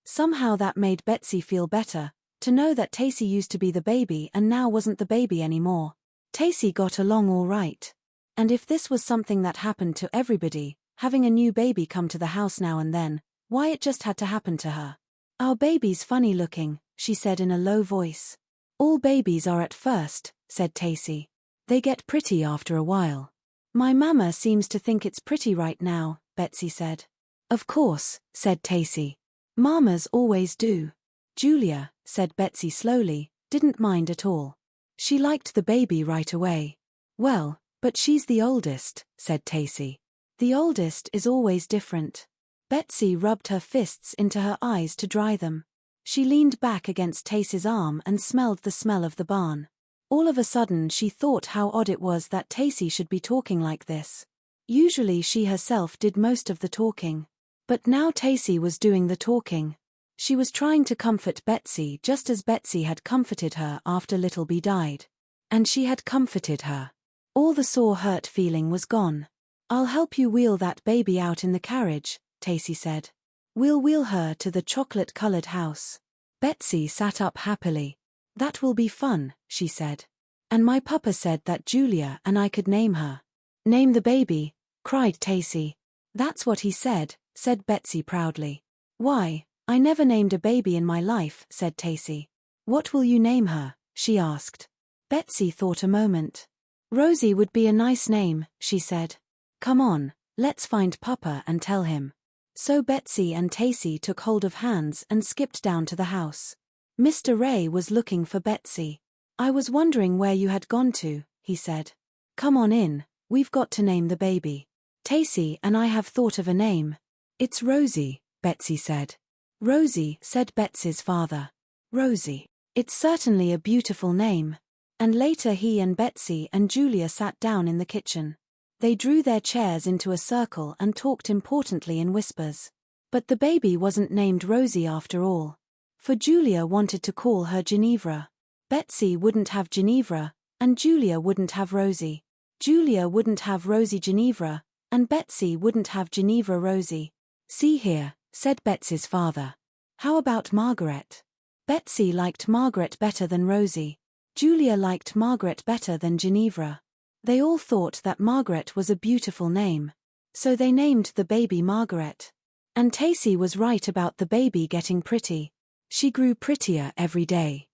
[SPEAKER 1] Somehow that made Betsy feel better, to know that Tacy used to be the baby and now wasn't the baby anymore. Tacy got along all right. And if this was something that happened to everybody, having a new baby come to the house now and then, why it just had to happen to her. Our baby's funny looking, she said in a low voice. All babies are at first, said Tacy. They get pretty after a while. My mama seems to think it's pretty right now, Betsy said. Of course, said Tacy. Mamas always do. Julia, said Betsy slowly, didn't mind at all. She liked the baby right away. Well, but she's the oldest, said Tacy. The oldest is always different. Betsy rubbed her fists into her eyes to dry them. She leaned back against Tacy's arm and smelled the smell of the barn. All of a sudden she thought how odd it was that Tacy should be talking like this. Usually she herself did most of the talking. But now Tacy was doing the talking. She was trying to comfort Betsy just as Betsy had comforted her after little B died. And she had comforted her. All the sore hurt feeling was gone. I'll help you wheel that baby out in the carriage, Tacy said. We'll wheel her to the chocolate-colored house. Betsy sat up happily. That will be fun, she said. And my papa said that Julia and I could name her. Name the baby, cried Tacy. That's what he said Betsy proudly. Why, I never named a baby in my life, said Tacy. What will you name her? She asked. Betsy thought a moment. Rosie would be a nice name, she said. Come on, let's find Papa and tell him. So Betsy and Tacy took hold of hands and skipped down to the house. Mr. Ray was looking for Betsy. I was wondering where you had gone to, he said. Come on in, we've got to name the baby. Tacy and I have thought of a name. It's Rosie, Betsy said. Rosie, said Betsy's father. Rosie. It's certainly a beautiful name. And later he and Betsy and Julia sat down in the kitchen. They drew their chairs into a circle and talked importantly in whispers. But the baby wasn't named Rosie after all. For Julia wanted to call her Ginevra. Betsy wouldn't have Ginevra, and Julia wouldn't have Rosie. Julia wouldn't have Rosie Ginevra, and Betsy wouldn't have Ginevra Rosie. See here, said Betsy's father. How about Margaret? Betsy liked Margaret better than Rosie. Julia liked Margaret better than Ginevra. They all thought that Margaret was a beautiful name. So they named the baby Margaret. And Tacy was right about the baby getting pretty. She grew prettier every day.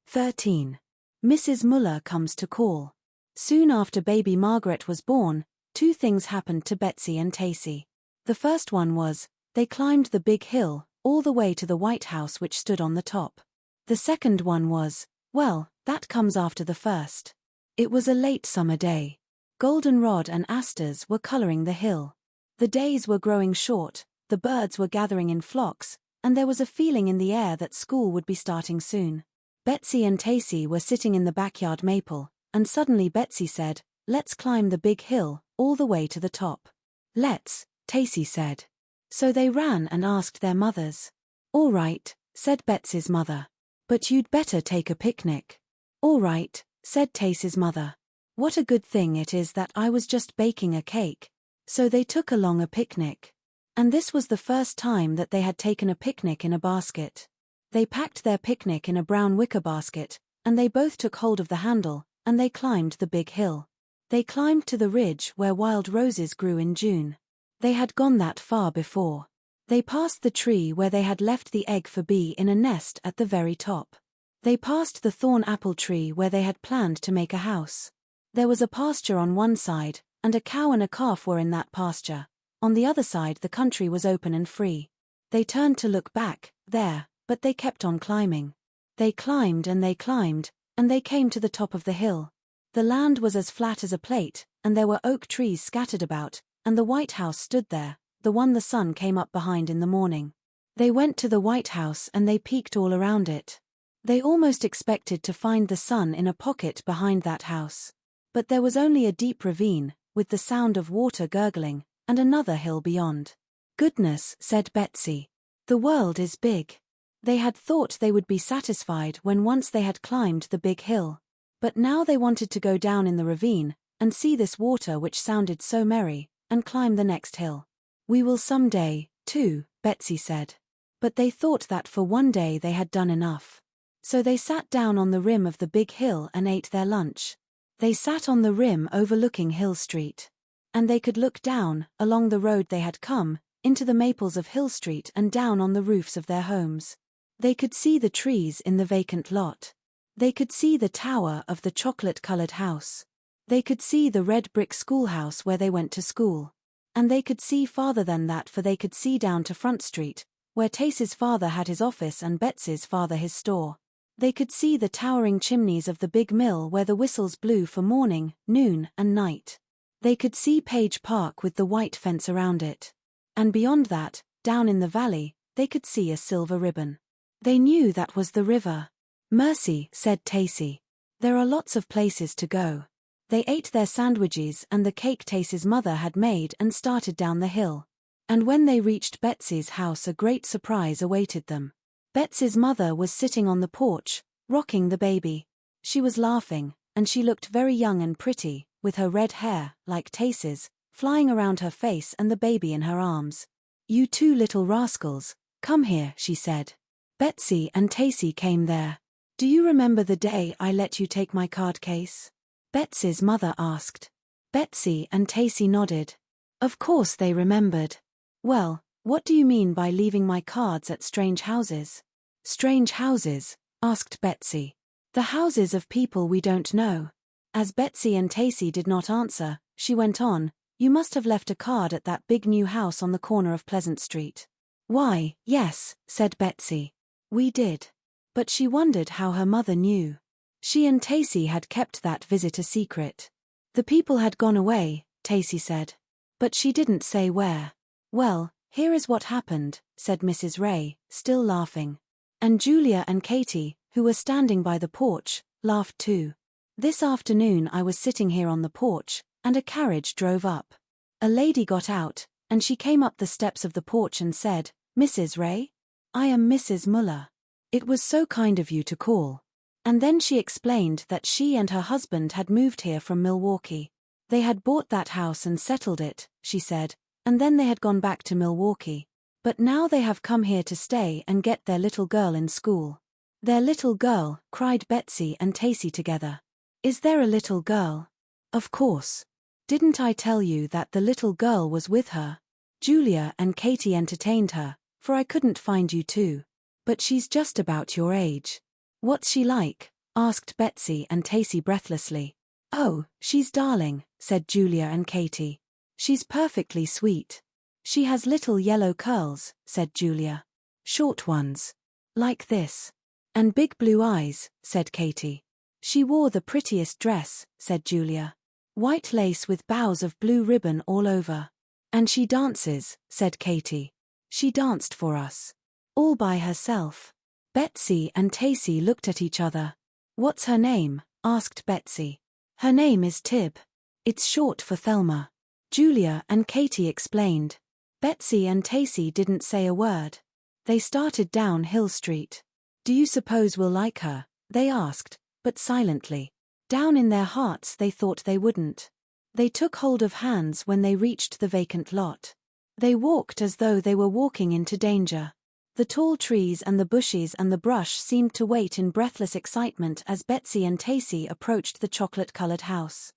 [SPEAKER 1] 13. Mrs. Muller comes to call. Soon after baby Margaret was born, two things happened to Betsy and Tacy. The first one was, they climbed the big hill, all the way to the White House which stood on the top. The second one was, well, that comes after the first. It was a late summer day. Goldenrod and asters were coloring the hill. The days were growing short, the birds were gathering in flocks, and there was a feeling in the air that school would be starting soon. Betsy and Tacy were sitting in the backyard maple, and suddenly Betsy said, let's climb the big hill, all the way to the top. Let's, Tacy said. So they ran and asked their mothers. All right, said Betsy's mother. But you'd better take a picnic. All right, said Tacy's mother. What a good thing it is that I was just baking a cake. So they took along a picnic. And this was the first time that they had taken a picnic in a basket. They packed their picnic in a brown wicker basket, and they both took hold of the handle, and they climbed the big hill. They climbed to the ridge where wild roses grew in June. They had gone that far before. They passed the tree where they had left the egg for bee in a nest at the very top. They passed the thorn apple tree where they had planned to make a house. There was a pasture on one side, and a cow and a calf were in that pasture. On the other side the country was open and free. They turned to look back, there, but they kept on climbing. They climbed, and they came to the top of the hill. The land was as flat as a plate, and there were oak trees scattered about, and the White House stood there, the one the sun came up behind in the morning. They went to the White House and they peeked all around it. They almost expected to find the sun in a pocket behind that house. But there was only a deep ravine, with the sound of water gurgling, and another hill beyond. Goodness, said Betsy. The world is big. They had thought they would be satisfied when once they had climbed the big hill. But now they wanted to go down in the ravine, and see this water which sounded so merry, and climb the next hill. We will some day, too, Betsy said. But they thought that for one day they had done enough. So they sat down on the rim of the big hill and ate their lunch. They sat on the rim overlooking Hill Street. And they could look down, along the road they had come, into the maples of Hill Street and down on the roofs of their homes. They could see the trees in the vacant lot. They could see the tower of the chocolate-colored house. They could see the red brick schoolhouse where they went to school. And they could see farther than that, for they could see down to Front Street, where Tacy's father had his office and Betsy's father his store. They could see the towering chimneys of the big mill where the whistles blew for morning, noon, and night. They could see Page Park with the white fence around it. And beyond that, down in the valley, they could see a silver ribbon. They knew that was the river. Mercy, said Tacy. There are lots of places to go. They ate their sandwiches and the cake Tacy's mother had made and started down the hill. And when they reached Betsy's house, a great surprise awaited them. Betsy's mother was sitting on the porch, rocking the baby. She was laughing, and she looked very young and pretty, with her red hair, like Tacy's, flying around her face and the baby in her arms. You two little rascals, come here, she said. Betsy and Tacy came there. Do you remember the day I let you take my card case? Betsy's mother asked. Betsy and Tacy nodded. Of course they remembered. Well, what do you mean by leaving my cards at strange houses? Strange houses? Asked Betsy. The houses of people we don't know. As Betsy and Tacy did not answer, she went on, you must have left a card at that big new house on the corner of Pleasant Street. Why, yes, said Betsy. We did. But she wondered how her mother knew. She and Tacy had kept that visit a secret. The people had gone away, Tacy said. But she didn't say where. Well, here is what happened, said Mrs. Ray, still laughing. And Julia and Katie, who were standing by the porch, laughed too. This afternoon I was sitting here on the porch, and a carriage drove up. A lady got out, and she came up the steps of the porch and said, Mrs. Ray? I am Mrs. Muller. It was so kind of you to call. And then she explained that she and her husband had moved here from Milwaukee. They had bought that house and settled it, she said, and then they had gone back to Milwaukee. But now they have come here to stay and get their little girl in school. Their little girl, cried Betsy and Tacy together. Is there a little girl? Of course. Didn't I tell you that the little girl was with her? Julia and Katie entertained her, for I couldn't find you too. But she's just about your age. What's she like? Asked Betsy and Tacy breathlessly. Oh, she's darling, said Julia and Katie. She's perfectly sweet. She has little yellow curls, said Julia. Short ones. Like this. And big blue eyes, said Katie. She wore the prettiest dress, said Julia. White lace with bows of blue ribbon all over. And she dances, said Katie. She danced for us. All by herself. Betsy and Tacy looked at each other. What's her name? Asked Betsy. Her name is Tib. It's short for Thelma. Julia and Katie explained. Betsy and Tacy didn't say a word. They started down Hill Street. Do you suppose we'll like her? They asked, but silently. Down in their hearts they thought they wouldn't. They took hold of hands when they reached the vacant lot. They walked as though they were walking into danger. The tall trees and the bushes and the brush seemed to wait in breathless excitement as Betsy and Tacy approached the chocolate-colored house.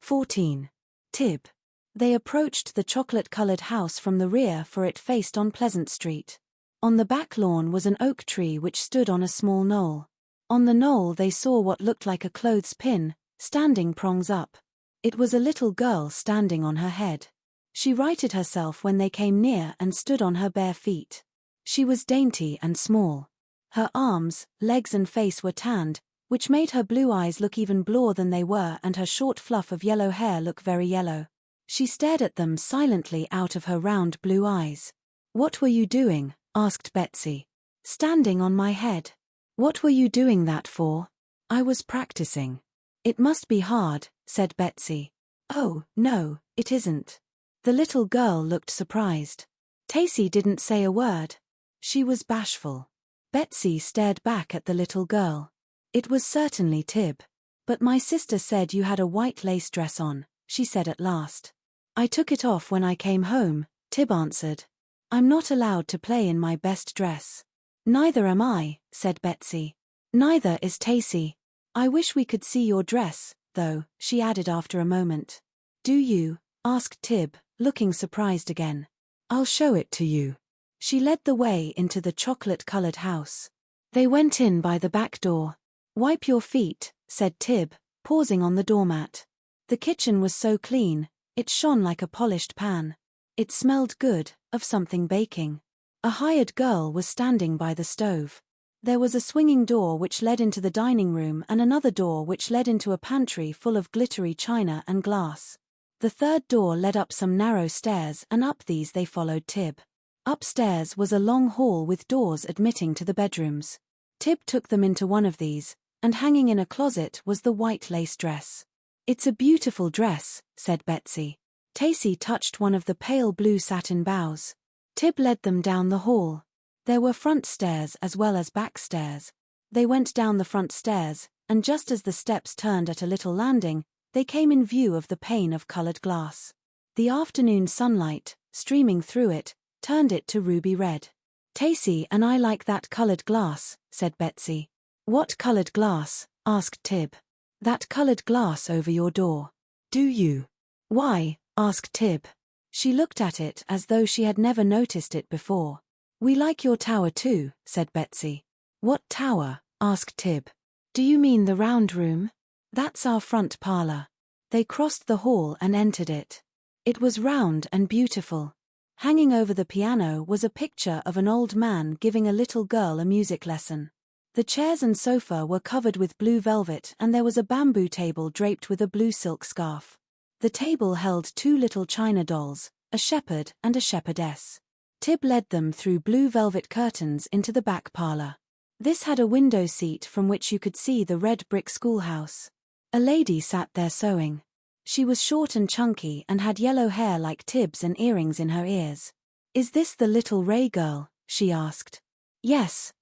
[SPEAKER 1] 14. Tib. They approached the chocolate-colored house from the rear, for it faced on Pleasant Street. On the back lawn was an oak tree which stood on a small knoll. On the knoll they saw what looked like a clothes pin, standing prongs up. It was a little girl standing on her head. She righted herself when they came near and stood on her bare feet. She was dainty and small. Her arms, legs and face were tanned, which made her blue eyes look even bluer than they were, and her short fluff of yellow hair look very yellow. She stared at them silently out of her round blue eyes. What were you doing? Asked Betsy. Standing on my head. What were you doing that for? I was practicing. It must be hard, said Betsy. Oh, no, it isn't. The little girl looked surprised. Tacy didn't say a word. She was bashful. Betsy stared back at the little girl. It was certainly Tib. But my sister said you had a white lace dress on, she said at last. I took it off when I came home, Tib answered. I'm not allowed to play in my best dress. Neither am I, said Betsy. Neither is Tacy. I wish we could see your dress, though, she added after a moment. Do you? Asked Tib, looking surprised again. I'll show it to you. She led the way into the chocolate-colored house. They went in by the back door. Wipe your feet, said Tib, pausing on the doormat. The kitchen was so clean, it shone like a polished pan. It smelled good, of something baking. A hired girl was standing by the stove. There was a swinging door which led into the dining room and another door which led into a pantry full of glittery china and glass. The third door led up some narrow stairs, and up these they followed Tib. Upstairs was a long hall with doors admitting to the bedrooms. Tib took them into one of these, and hanging in a closet was the white lace dress. It's a beautiful dress, said Betsy. Tacy touched one of the pale blue satin bows. Tib led them down the hall. There were front stairs as well as back stairs. They went down the front stairs, and just as the steps turned at a little landing, they came in view of the pane of colored glass. The afternoon sunlight, streaming through it, turned it to ruby red. Tacy and I like that colored glass, said Betsy. What colored glass? Asked Tib. That colored glass over your door. Do you? Why? Asked Tib. She looked at it as though she had never noticed it before. We like your tower too, said Betsy. What tower? asked Tib. Do you mean the round room? That's our front parlor. They crossed the hall and entered it. It was round and beautiful. Hanging over the piano was a picture of an old man giving a little girl a music lesson. The chairs and sofa were covered with blue velvet and there was a bamboo table draped with a blue silk scarf. The table held 2 little china dolls, a shepherd and a shepherdess. Tib led them through blue velvet curtains into the back parlor. This had a window seat from which you could see the red brick schoolhouse. A lady sat there sewing. She was short and chunky and had yellow hair like Tib's and earrings in her ears. Is this the little Ray girl? She asked. Yes,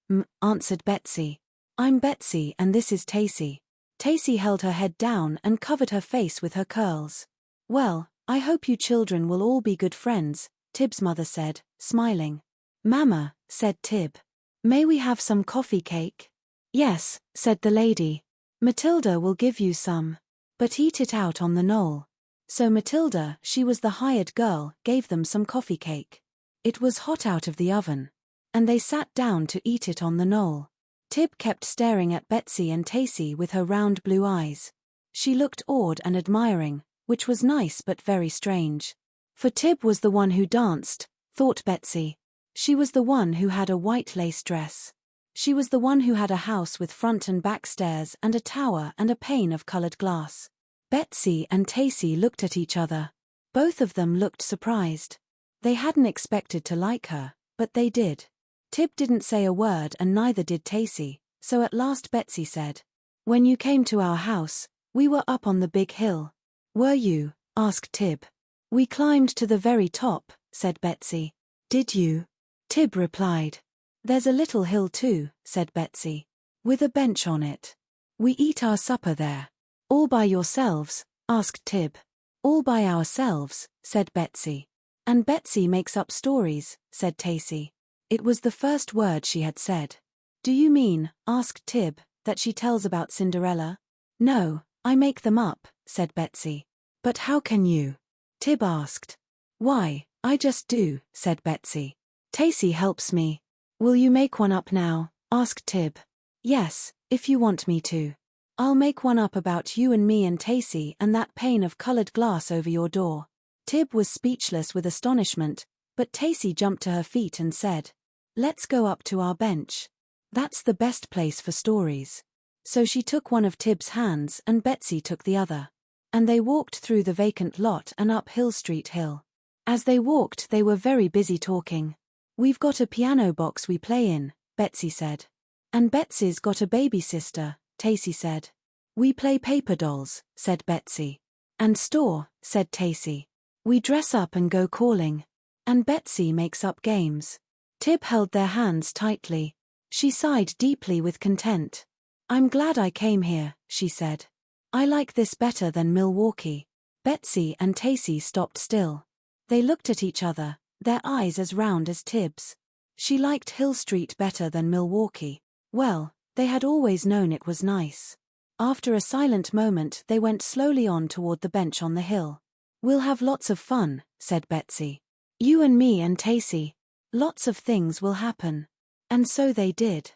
[SPEAKER 1] answered Betsy. I'm Betsy and this is Tacy. Tacy held her head down and covered her face with her curls. Well, I hope you children will all be good friends, Tib's mother said, smiling. Mama, said Tib. May we have some coffee cake? Yes, said the lady. Matilda will give you some. But eat it out on the knoll. So Matilda, she was the hired girl, gave them some coffee cake. It was hot out of the oven. And they sat down to eat it on the knoll. Tib kept staring at Betsy and Tacy with her round blue eyes. She looked awed and admiring, which was nice but very strange. For Tib was the one who danced, thought Betsy. She was the one who had a white lace dress. She was the one who had a house with front and back stairs and a tower and a pane of colored glass. Betsy and Tacy looked at each other. Both of them looked surprised. They hadn't expected to like her, but they did. Tib didn't say a word and neither did Tacy, so at last Betsy said, When you came to our house, we were up on the big hill. Were you? Asked Tib. We climbed to the very top, said Betsy. Did you? Tib replied. There's a little hill too, said Betsy. With a bench on it. We eat our supper there. All by yourselves? Asked Tib. All by ourselves, said Betsy. And Betsy makes up stories, said Tacy. It was the first word she had said. Do you mean, asked Tib, that she tells about Cinderella? No, I make them up, said Betsy. But how can you? Tib asked. Why, I just do, said Betsy. Tacy helps me. Will you make one up now? Asked Tib. Yes, if you want me to. I'll make one up about you and me and Tacy and that pane of colored glass over your door. Tib was speechless with astonishment, but Tacy jumped to her feet and said, Let's go up to our bench. That's the best place for stories. So she took one of Tib's hands and Betsy took the other. And they walked through the vacant lot and up Hill Street Hill. As they walked they were very busy talking. We've got a piano box we play in, Betsy said. And Betsy's got a baby sister, Tacy said. We play paper dolls, said Betsy. And store, said Tacy. We dress up and go calling. And Betsy makes up games. Tib held their hands tightly. She sighed deeply with content. I'm glad I came here, she said. I like this better than Milwaukee. Betsy and Tacy stopped still. They looked at each other, their eyes as round as Tib's. She liked Hill Street better than Milwaukee. Well, they had always known it was nice. After a silent moment they went slowly on toward the bench on the hill. We'll have lots of fun, said Betsy. You and me and Tacy. Lots of things will happen. And so they did.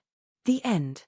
[SPEAKER 1] The end.